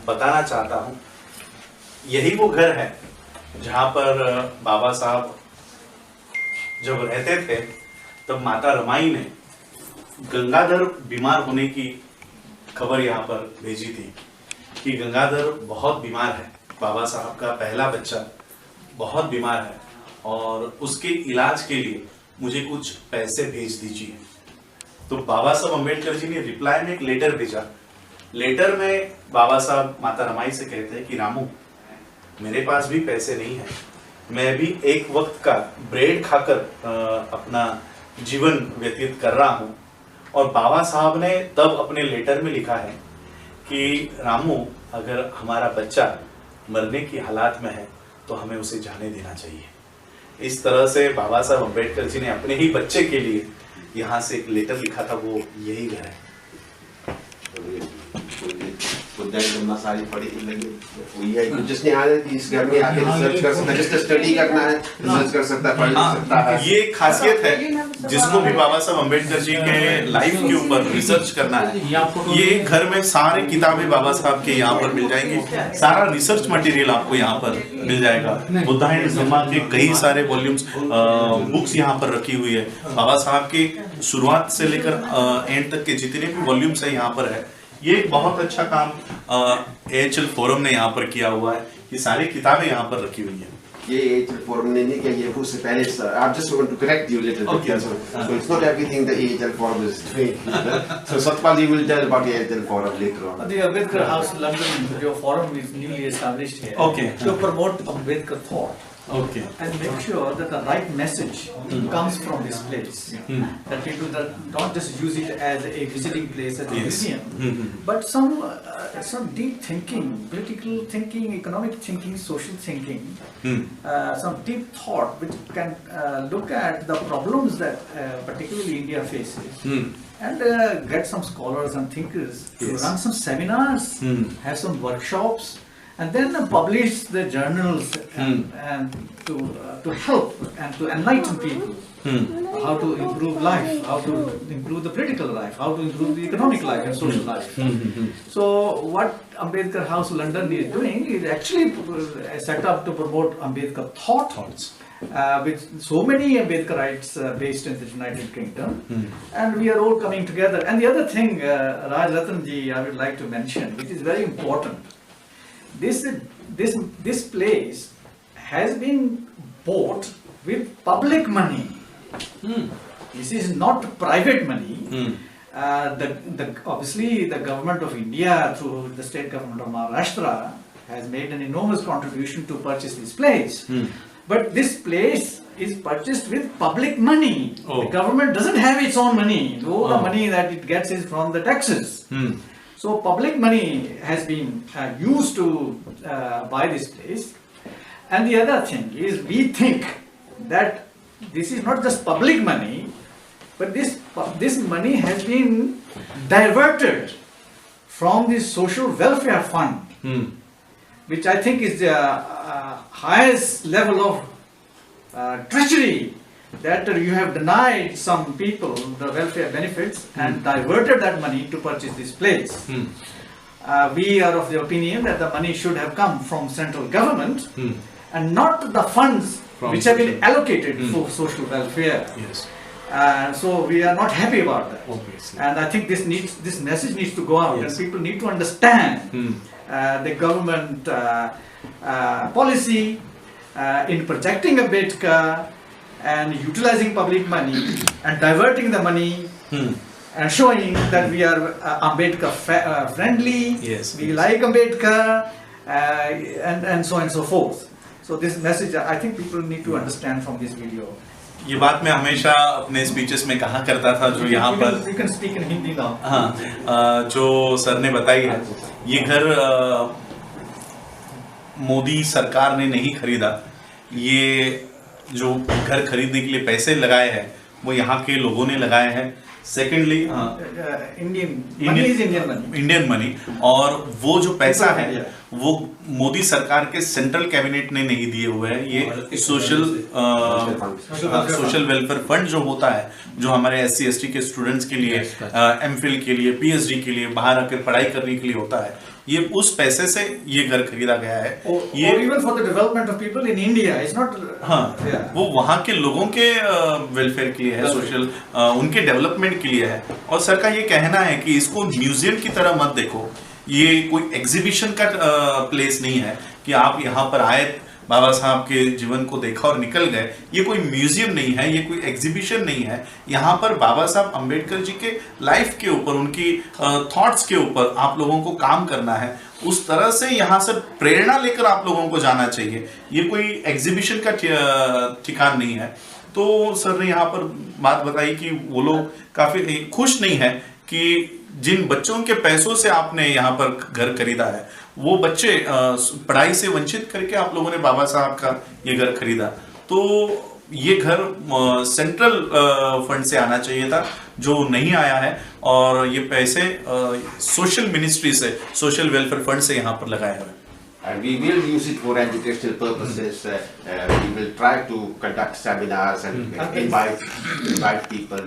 बताना चाहता हूँ, यही वो घर है जहाँ पर बाबा साहब जब रहते थे तब माता रमाई ने गंगाधर बीमार होने की खबर यहाँ पर भेजी थी कि गंगाधर बहुत बीमार है, बाबा साहब का पहला बच्चा बहुत बीमार है और उसके इलाज के लिए मुझे कुछ पैसे भेज दीजिए। तो बाबा साहब अम्बेडकर जी ने रिप्लाई में एक लेटर भेजा। लेटर में बाबा साहब माता रमाई से कहते हैं कि रामू, मेरे पास भी पैसे नहीं है, मैं भी एक वक्त का ब्रेड खाकर अपना जीवन व्यतीत कर रहा हूँ। और बाबा साहब ने तब अपने लेटर में लिखा है कि रामू, अगर हमारा बच्चा मरने की हालात में है तो हमें उसे जाने देना चाहिए। इस तरह से बाबा साहब अम्बेडकर जी ने अपने ही बच्चे के लिए यहाँ से एक लेटर लिखा था, वो यही घर है। सारी पढ़ी लगी हुई है, जिसने आने इस घर में आके रिसर्च कर सकता है, जिसने स्टडी करना है रिसर्च कर सकता है, पढ़ सकता है। ये खासियत है, जिसको भी बाबा साहब अम्बेडकर जी के लाइफ के ऊपर रिसर्च करना है, ये घर में सारे किताबें बाबा साहब के यहाँ पर मिल जाएंगी, सारा रिसर्च मटेरियल आपको यहाँ पर मिल जाएगा। बुद्धा एंड धम्मा के कई सारे वॉल्यूम्स बुक्स यहाँ पर रखी हुई है। बाबा साहब के शुरुआत से लेकर एंड तक के जितने भी वॉल्यूम्स है यहाँ पर है। ये बहुत अच्छा काम AHL फोरम ने यहाँ पर किया हुआ है, ये सारी किताबें यहाँ पर रखी हुई है। ये AHL फोरम ने नहीं किया, ये उससे पहले I just want to correct you a little bit. So it's not everything the AHL forum is doing. So Satpal ji will tell about the AHL forum later on. The Ambedkar House London, your forum is newly established here. Okay. To promote Ambedkar thought. Okay. And make sure that the right message comes from this place. That people don't just use it as a visiting place, as a museum, but some deep thinking, political thinking, economic thinking, social thinking, some deep thought which can look at the problems that particularly India faces. And get some scholars and thinkers to run some seminars, have some workshops, and then publish the journals and to help and to enlighten people how to improve life, how to improve the political life, how to improve the economic life and social life. So what Ambedkar House London is doing is actually set up to promote Ambedkar thoughts. With so many Ambedkarites based in the United Kingdom, and we are all coming together. And the other thing, Raj Ratan ji, I would like to mention, which is very important. This place has been bought with public money. This is not private money. Obviously the government of India through the state government of Maharashtra has made an enormous contribution to purchase this place. But this place is purchased with public money. Oh. The government doesn't have its own money. All the money that it gets is from the taxes. So public money has been used to buy this place. And the other thing is, we think that this is not just public money, but this money has been diverted from the social welfare fund, which I think is the highest level of treachery, that you have denied some people the welfare benefits and diverted that money to purchase this place. We are of the opinion that the money should have come from central government and not the funds which have been allocated for social welfare. Yes. So we are not happy about that. Obviously. And I think this message needs to go out, Yes. and people need to understand the government policy in protecting Ambedkar and utilizing public money and diverting the money and showing that we are Ambedkar friendly, Yes, we yes. like Ambedkar, and so on and so forth. So this message, I think people need to understand from this video. ये बात मैं हमेशा अपने speeches में कहा करता था, जो यहाँ पर You can speak in Hindi now. हाँ, जो सर ने बताई है, ये घर मोदी सरकार ने नहीं खरीदा। ये जो घर खरीदने के लिए पैसे लगाए हैं वो यहाँ के लोगों ने लगाए हैं। सेकेंडली इंडियन मनी, और वो जो पैसा है वो मोदी सरकार के सेंट्रल कैबिनेट ने नहीं दिए हुए हैं। ये सोशल वेलफेयर फंड जो होता है, जो हमारे SC ST के स्टूडेंट्स के लिए, MPhil के लिए, PhD के लिए, बाहर आकर पढ़ाई करने के लिए होता है, ये उस पैसे से ये घर खरीदा गया है। ये even for the development of people in India, it's not. हाँ, वो वहाँ के लोगों के वेलफेयर के लिए है, सोशल उनके डेवलपमेंट के लिए है। और सर का ये कहना है कि इसको म्यूजियम की तरह मत देखो, ये कोई एग्जीबिशन का प्लेस नहीं है कि आप यहाँ पर आए, बाबा साहब के जीवन को देखा और निकल गए। ये कोई म्यूजियम नहीं है, ये कोई एग्जीबिशन नहीं है। यहाँ पर बाबा साहब अम्बेडकर जी के लाइफ के ऊपर, उनकी थॉट्स के ऊपर आप लोगों को काम करना है। उस तरह से यहाँ से प्रेरणा लेकर आप लोगों को जाना चाहिए। ये कोई एग्जीबिशन का ठिकान नहीं है। तो सर ने यहाँ पर बात बताई कि वो लोग काफी खुश नहीं है कि जिन बच्चों के पैसों से आपने यहाँ पर घर खरीदा है, वो बच्चे पढ़ाई से वंचित करके आप लोगों ने बाबा साहब का ये घर खरीदा। तो ये घर सेंट्रल फंड से आना चाहिए था, जो नहीं आया है, और ये पैसे सोशल मिनिस्ट्री से, सोशल वेलफेयर फंड से यहाँ पर लगाए हुए। And we will use it for educational purposes. We will try to conduct seminars and invite people.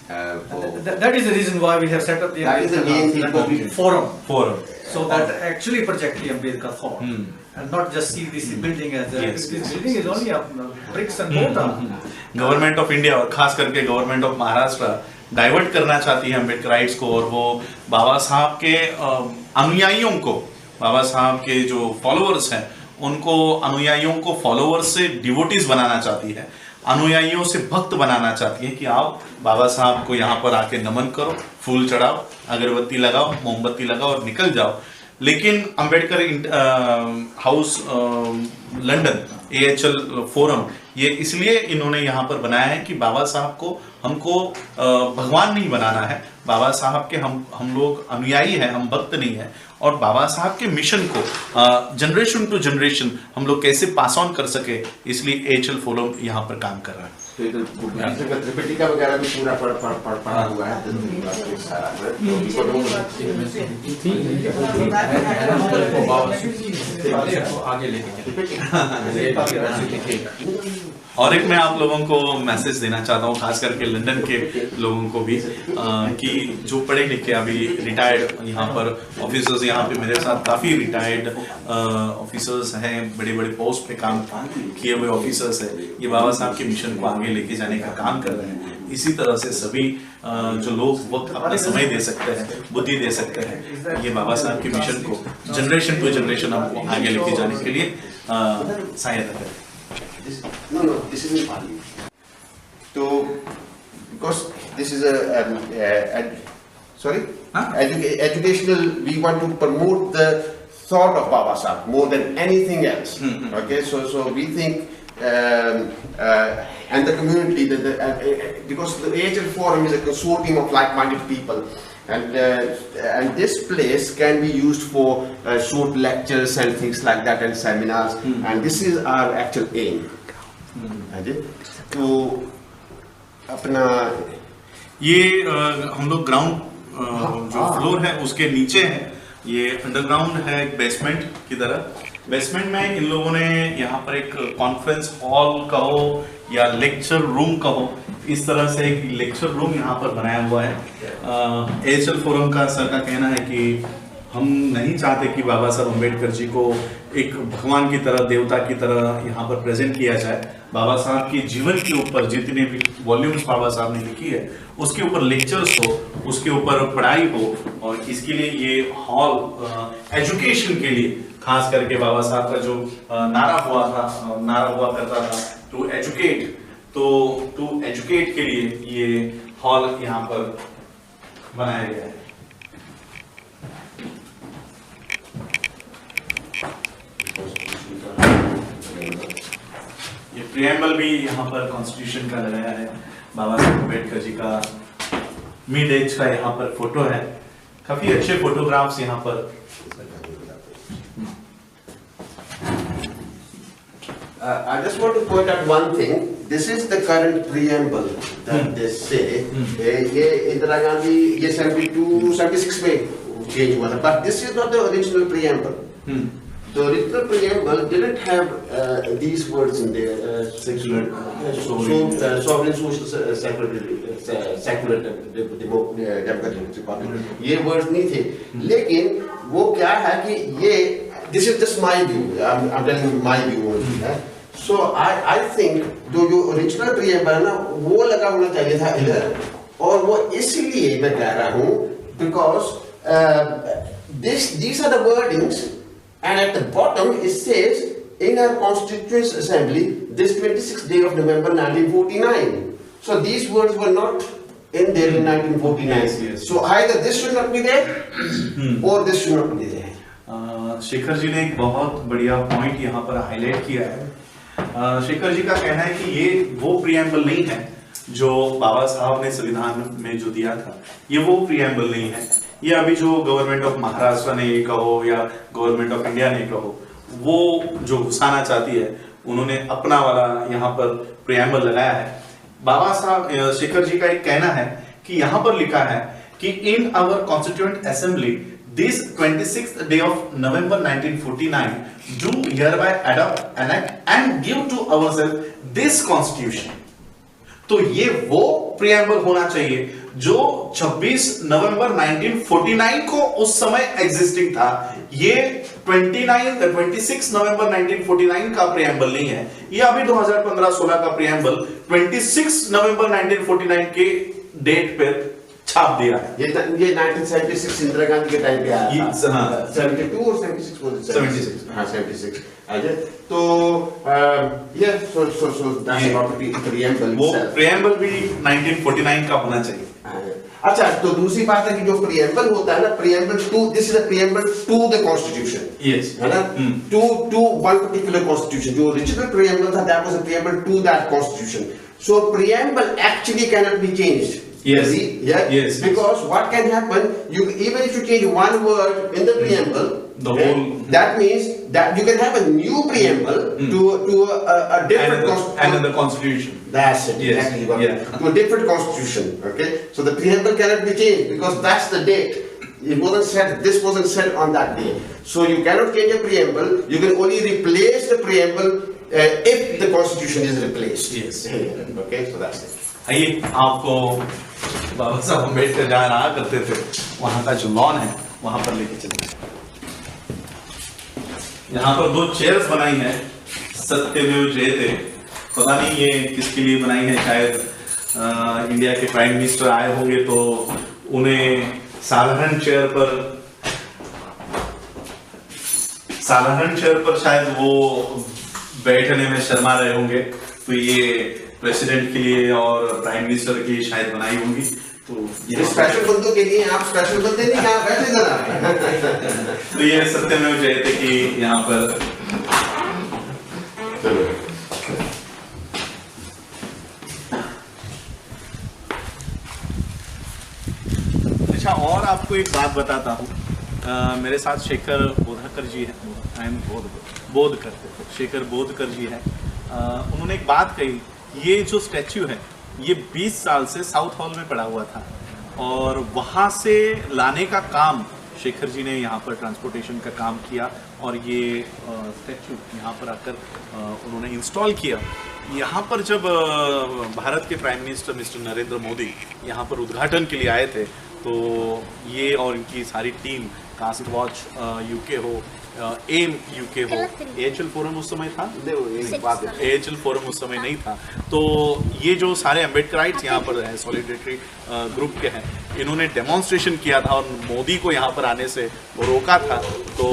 That is the reason why we have set up the That is the main thing. Forum. So that actually project the Ambedkar thought, and not just see this building as a. Yes, This building is only a bricks and mortar. Government of India और खास करके government of Maharashtra divert करना चाहती है अम्बेडकराइट्स को, और वो बाबा साहब के अनुयायियों को, बाबा साहब के जो फॉलोअर्स हैं, उनको अनुयायियों को फॉलोअर्स से डिवोटीज बनाना चाहती है, अनुयायियों से भक्त बनाना चाहती है कि आओ बाबा साहब को यहाँ पर आके नमन करो, फूल चढ़ाओ, अगरबत्ती लगाओ, मोमबत्ती लगाओ और निकल जाओ। लेकिन Ambedkar house London AHL forum, ये इसलिए इन्होंने यहाँ पर बनाया है कि बाबा साहब को हमको भगवान नहीं बनाना है, बाबा साहब के हम लोग अनुयायी हैं, हम भक्त नहीं हैं, और बाबा साहब के मिशन को जनरेशन टू जनरेशन हम लोग कैसे पास ऑन कर सके, इसलिए AHL फोरम यहाँ पर काम कर रहा है। तो इधर त्रिपिटिका वगैरह भी पूरा पढ़ा हुआ है, और एक मैं आप लोगों को मैसेज देना चाहता हूँ, खास करके लंदन के लोगों को भी, कि जो पढ़े लिखे अभी रिटायर्ड यहाँ पर ऑफिसर्स, यहाँ पे मेरे साथ काफ़ी रिटायर्ड ऑफिसर्स हैं, बड़े बड़े पोस्ट पे काम किए हुए ऑफिसर्स हैं, ये बाबा साहब के मिशन को आगे लेके जाने का काम कर रहे हैं। इसी तरह से सभी जो लोग वक्त अपना समय दे सकते हैं, बुद्धि दे सकते हैं, ये बाबा साहब के मिशन को जनरेशन टू जनरेशन हमको आगे लेके जाने के लिए सहायता करें। No, this is in Pali. So, because this is educational. We want to promote the thought of Baba Sahib more than anything else. Okay, so we think and the community, because the AHL Forum is a consortium of like-minded people, and this place can be used for short lectures and things like that and seminars, and this is our actual aim. तो अपना ये हम लोग ground जो floor है उसके नीचे है, ये अंडरग्राउंड है एक बेसमेंट की तरह। बेसमेंट में इन लोगों ने यहाँ पर एक कॉन्फ्रेंस हॉल कहो या लेक्चर रूम कहो, इस तरह से एक लेक्चर रूम यहाँ पर बनाया हुआ है। AHL फोरम का सर का कहना है कि हम नहीं चाहते कि बाबा साहब अम्बेडकर जी को एक भगवान की तरह, देवता की तरह यहाँ पर प्रेजेंट किया जाए। बाबा साहब के जीवन के ऊपर जितने भी वॉल्यूम्स बाबा साहब ने लिखी है उसके ऊपर लेक्चर्स हो, उसके ऊपर पढ़ाई हो, और इसके लिए ये हॉल एजुकेशन के लिए, खास करके बाबा साहब का जो नारा हुआ करता था टू एजुकेट, तो टू एजुकेट के लिए ये हॉल यहाँ पर बनाया गया है। ये प्रियम्बल भी यहाँ पर कॉन्स्टिट्यूशन का लगाया है, बाबा साहब अम्बेडकर जी का मिड एज का यहाँ पर फोटो है, काफी अच्छे फोटोग्राफ्स यहाँ पर। I just want to point out one thing. This is the current preamble that they say. ये इंदिरा गांधी ये 76 में change हुआ था, but this is not the original preamble. The original preamble didn't have these words in there. Sovereign, social, secular, democratic republic. ये words नहीं थे, लेकिन वो क्या है कि ये this is just my view. I'm telling you my view only. So I think जो original preamble है ना, वो लगा होना चाहिए था इधर, और वो इसलिए मैं कह रहा हूँ because these are the wordings, and at the bottom it says in our Constituent Assembly this 26th day of November 1949. So these words were not in there in 1949. Yes. So either this should not be there or this should not be there. Shekhar ji ने एक बहुत बढ़िया point यहाँ पर highlight किया है। शेखर जी का कहना है कि ये वो प्रियम्बल नहीं है जो बाबा साहब ने संविधान में जो दिया था, ये वो प्रियम्बल नहीं है। ये अभी जो गवर्नमेंट ऑफ महाराष्ट्र ने ये कहो या गवर्नमेंट ऑफ इंडिया ने कहो, वो जो घुसाना चाहती है, उन्होंने अपना वाला यहाँ पर प्रियम्बल लगाया है। बाबा साहब शेखर जी का एक कहना है कि यहाँ पर लिखा है कि in our constituent assembly this 26th day of November 1949 do hereby adopt, enact and give to ourselves this constitution. तो ये वो प्रियम्बल होना चाहिए जो 26 नवंबर 1949 को उस समय एग्जिस्टिंग था। ये 26 नवंबर 1949 का प्रियम्बल नहीं है, ये अभी 2015-16 का प्रियम्बल 26 नवंबर 1949 के डेट पर छाप दिया है। ये 1976 इंदिरा गांधी के टाइम पे आया था। 72 और 76 बोल 76 हाँ 76 आजा तो ये so that's about the preamble वो itself. प्रियम्बल भी 1949 का होना चाहिए। अच्छा, तो दूसरी बात है कि जो preamble होता है ना, preamble to, this is a preamble to the constitution. Yes. है ना? To one particular constitution. जो original preamble था, that was a preamble to that constitution. So preamble actually cannot be changed. Yes. Yeah? Yes. Because what can happen, even if you change one word in the preamble, the whole that means that you can have a new preamble to a different constitution. And the constitution. That's it. Yes. Exactly. Yeah. To a different constitution. Okay. So the preamble cannot be changed because that's the date. It wasn't said. This wasn't said on that day. So you cannot change a preamble. You can only replace the preamble if the constitution is replaced. Yes. Okay. So that's it. आइए आपको बाबा साहब अम्बेडकर जहाँ रहा करते थे वहाँ का जो lawn है वहाँ पर लेके चलते हैं। यहाँ पर 2 चेयर्स बनाई हैं, सत्यमेव जयते। पता नहीं ये किसके लिए बनाई है, शायद इंडिया के प्राइम मिनिस्टर आए होंगे तो उन्हें साधारण चेयर पर शायद वो बैठने में शर्मा रहे होंगे, तो ये प्रेसिडेंट के लिए और प्राइम मिनिस्टर के लिए शायद बनाई होंगी। तो ये स्पेशल बंदों के लिए, आप स्पेशल बंदे नहीं, यहाँ बैठे जरा। तो ये सत्यमेव जयते कि यहाँ पर अच्छा, और आपको एक बात बताता हूँ, मेरे साथ शेखर बोधकर जी है, आई एम बोधकर, शेखर बोधकर जी है। उन्होंने एक बात कही, ये जो स्टैच्यू है ये 20 साल से साउथ हॉल में पड़ा हुआ था और वहाँ से लाने का काम शेखर जी ने यहाँ पर ट्रांसपोर्टेशन का काम किया और ये स्टैच्यू यहाँ पर आकर उन्होंने इंस्टॉल किया। यहाँ पर जब भारत के prime minister mister Narendra Modi यहाँ पर उद्घाटन के लिए आए थे तो ये और इनकी सारी टीम, कास्ट वॉच यूके हो, एम यूके हो, एएचएल फोरम उस समय था, एएचएल फोरम उस समय नहीं था, तो ये जो सारे अम्बेडकराइट्स यहाँ पर है, सॉलिडेरिटी ग्रुप के हैं, इन्होंने डेमोन्स्ट्रेशन किया था और मोदी को यहाँ पर आने से रोका था। तो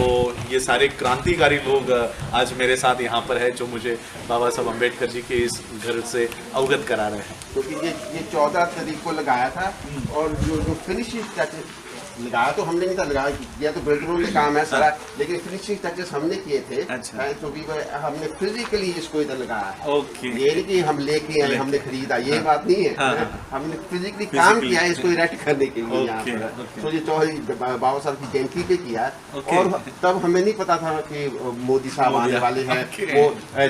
ये सारे क्रांतिकारी लोग आज मेरे साथ यहाँ पर है जो मुझे बाबा साहब अम्बेडकर जी के इस घर से अवगत करा रहे हैं। क्योंकि ये 14 तारीख को लगाया था और जो फिनिशिंग टचेस लगाया तो हमने नहीं था, लगाया तो बिल्डरों ने काम है सारा, लेकिन फिनिशिंग टचेस हमने किए थे। अच्छा। क्योंकि हमने फिजिकली इसको इधर लगाया। ओके। ये नहीं कि हम लेके आए, हमने खरीदा, ये बात नहीं है। हमने फिजिकली काम किया है इसको इरेक्ट करने के लिए यहाँ पर। तो ये चौधरी बाबा साहब की जयंती पे किया और तब हमें नहीं पता था कि मोदी साहब आने वाले हैं, वो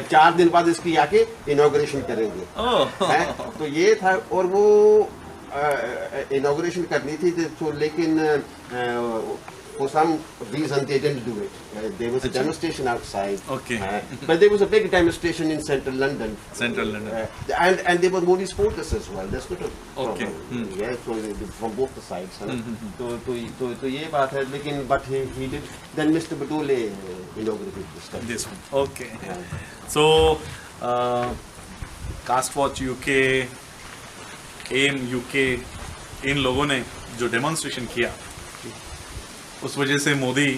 4 दिन बाद इसकी आके इनॉग्रेशन करेंगे। तो ये था और वो इनॉग्रेशन करनी थी तो लेकिन for some reason they didn't do it. There was a demonstration outside. Okay. But there was a big demonstration in central London. Central London. And there were Modi supporters as well. That's not a Okay. problem. Yeah, so from both the sides. तो ये बात है, लेकिन but he did. Then Mr. Badole inaugurated this stuff. This one. Okay. So caste watch UK, AIM UK, इन लोगों ने जो demonstration किया उस वजह से मोदी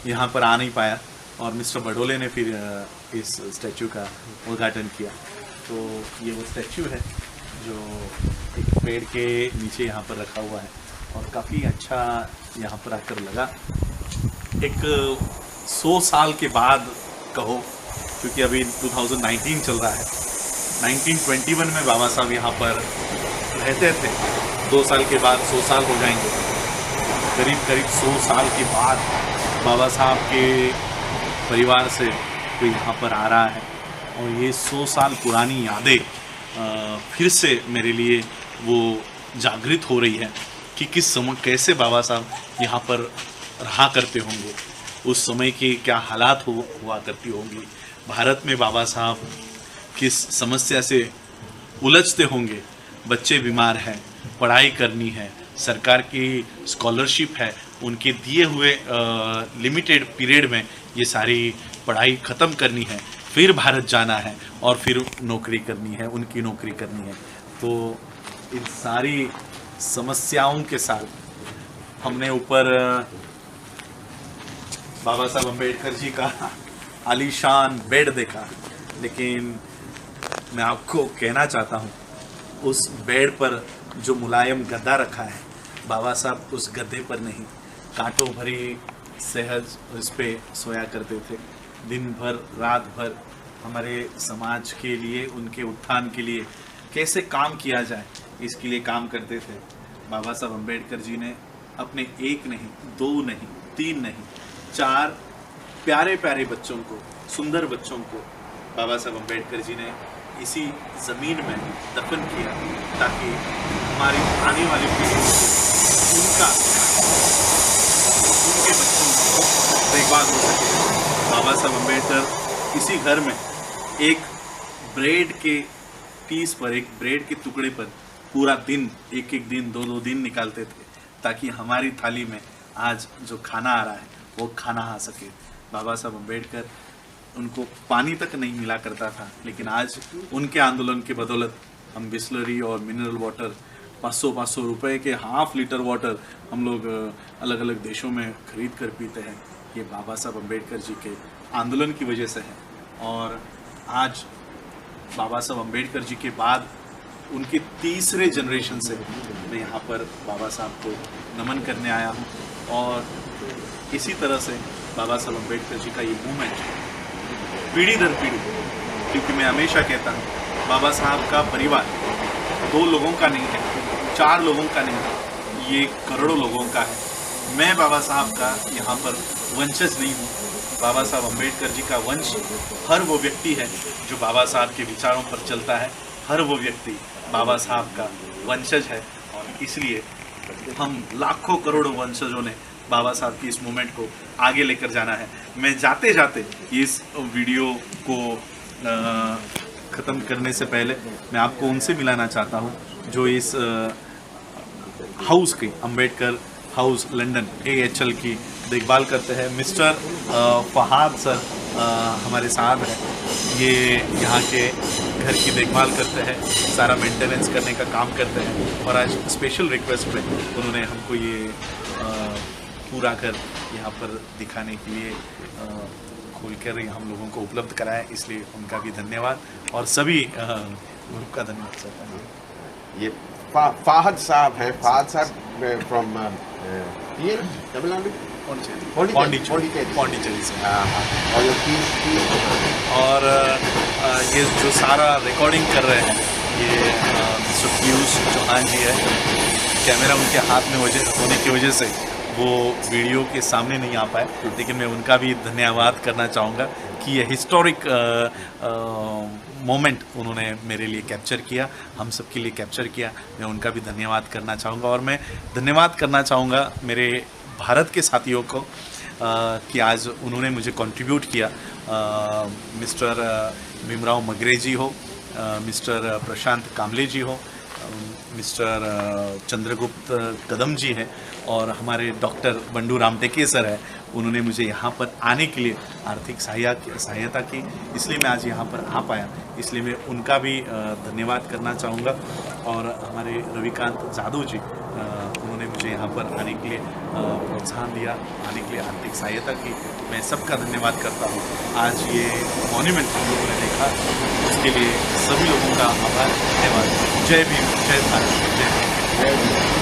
यहाँ पर आ नहीं पाया और मिस्टर बडोले ने फिर इस स्टैचू का उद्घाटन किया। तो ये वो स्टैचू है जो एक पेड़ के नीचे यहाँ पर रखा हुआ है और काफ़ी अच्छा यहाँ पर आकर लगा। एक 100 साल के बाद कहो, क्योंकि अभी 2019 चल रहा है, 1921 में बाबा साहब यहाँ पर रहते थे। 2 साल के बाद 100 साल हो जाएंगे, करीब 100 साल के बाद बाबा साहब के परिवार से कोई यहाँ पर आ रहा है और ये 100 साल पुरानी यादें फिर से मेरे लिए वो जागृत हो रही है कि किस समय कैसे बाबा साहब यहाँ पर रहा करते होंगे, उस समय की क्या हालात हुआ करती होंगी, भारत में बाबा साहब किस समस्या से उलझते होंगे। बच्चे बीमार हैं, पढ़ाई करनी है, सरकार की स्कॉलरशिप है, उनके दिए हुए लिमिटेड पीरियड में ये सारी पढ़ाई ख़त्म करनी है, फिर भारत जाना है और फिर नौकरी करनी है, उनकी नौकरी करनी है। तो इन सारी समस्याओं के साथ हमने ऊपर बाबा साहब अम्बेडकर जी का आलीशान बेड देखा, लेकिन मैं आपको कहना चाहता हूँ उस बेड पर जो मुलायम गद्दा रखा है, बाबा साहब उस गद्दे पर नहीं, कांटों भरी सहज उस पे सोया करते थे। दिन भर रात भर हमारे समाज के लिए, उनके उत्थान के लिए कैसे काम किया जाए इसके लिए काम करते थे। बाबा साहब अम्बेडकर जी ने अपने 1 नहीं, 2 नहीं, 3 नहीं, 4 प्यारे प्यारे बच्चों को, सुंदर बच्चों को बाबा साहब अम्बेडकर जी ने इसी ज़मीन में दफन किया ताकि हमारी आने वाली पीढ़ी उनका, उनके बच्चों को देखभाल हो सके। बाबा साहब अम्बेडकर इसी घर में एक ब्रेड के पीस पर, एक ब्रेड के टुकड़े पर पूरा दिन, एक दिन, 2 दिन निकालते थे ताकि हमारी थाली में आज जो खाना आ रहा है वो खाना आ सके। बाबा साहब अम्बेडकर, उनको पानी तक नहीं मिला करता था, लेकिन आज उनके आंदोलन के बदौलत हम बिस्लरी और मिनरल वाटर 500 रुपए के ½ लीटर वाटर हम लोग अलग अलग देशों में खरीद कर पीते हैं। ये बाबा साहब अम्बेडकर जी के आंदोलन की वजह से है। और आज बाबा साहब अम्बेडकर जी के बाद उनके तीसरे जनरेशन से मैं यहाँ पर बाबा साहब को नमन करने आया हूँ। और इसी तरह से बाबा साहब अम्बेडकर जी का ये मूवमेंट पीढ़ी दर पीढ़ी, क्योंकि मैं हमेशा कहता हूँ बाबा साहब का परिवार 2 लोगों का नहीं है, 4 लोगों का नहीं है, ये करोड़ों लोगों का है। मैं बाबा साहब का यहाँ पर वंशज नहीं हूँ। बाबा साहब अम्बेडकर जी का वंश हर वो व्यक्ति है जो बाबा साहब के विचारों पर चलता है, हर वो व्यक्ति बाबा साहब का वंशज है। और इसलिए हम लाखों करोड़ों वंशजों ने बाबा साहब की इस मूवमेंट को आगे लेकर जाना है। मैं जाते जाते इस वीडियो को ख़त्म करने से पहले मैं आपको उनसे मिलाना चाहता हूँ जो इस हाउस की, अम्बेडकर हाउस लंदन AHL की देखभाल करते हैं। मिस्टर फहाद सर हमारे साथ हैं। ये यहाँ के घर की देखभाल करते हैं, सारा मेंटेनेंस करने का काम करते हैं। और आज स्पेशल रिक्वेस्ट पे उन्होंने हमको ये पूरा घर यहाँ पर दिखाने के लिए खोल कर हम लोगों को उपलब्ध कराया, इसलिए उनका भी धन्यवाद और सभी ग्रुप का धन्यवाद सर। ये फाहद साहब हैं, फाहद साहब फ्रॉम तमिलनाडु, पौंडीचेरी से। और और ये जो सारा रिकॉर्डिंग कर रहे हैं ये मिस्टर पीयूष चौहान जी है। कैमरा उनके हाथ में होने की वजह से वो वीडियो के सामने नहीं आ पाए, लेकिन मैं उनका भी धन्यवाद करना चाहूँगा कि ये हिस्टोरिक मोमेंट उन्होंने मेरे लिए कैप्चर किया, हम सब के लिए कैप्चर किया। मैं उनका भी धन्यवाद करना चाहूँगा। और मैं धन्यवाद करना चाहूँगा मेरे भारत के साथियों को कि आज उन्होंने मुझे कंट्रीब्यूट किया। मिस्टर भीमराव मगरे जी हो, मिस्टर प्रशांत कामले जी हो, मिस्टर चंद्रगुप्त कदम जी हैं और हमारे डॉक्टर बंडू रामटेके सर है। उन्होंने मुझे यहाँ पर आने के लिए आर्थिक सहायता की, इसलिए मैं आज यहाँ पर आ पाया, इसलिए मैं उनका भी धन्यवाद करना चाहूँगा। और हमारे रविकांत जादव जी, उन्होंने मुझे यहाँ पर आने के लिए प्रोत्साहन दिया, आने के लिए आर्थिक सहायता की। मैं सबका धन्यवाद करता हूँ। आज ये मॉन्यूमेंट हम लोगों ने देखा, उसके लिए सभी लोगों का आभार, धन्यवाद। जय भीम, जय भारत, जय भीम।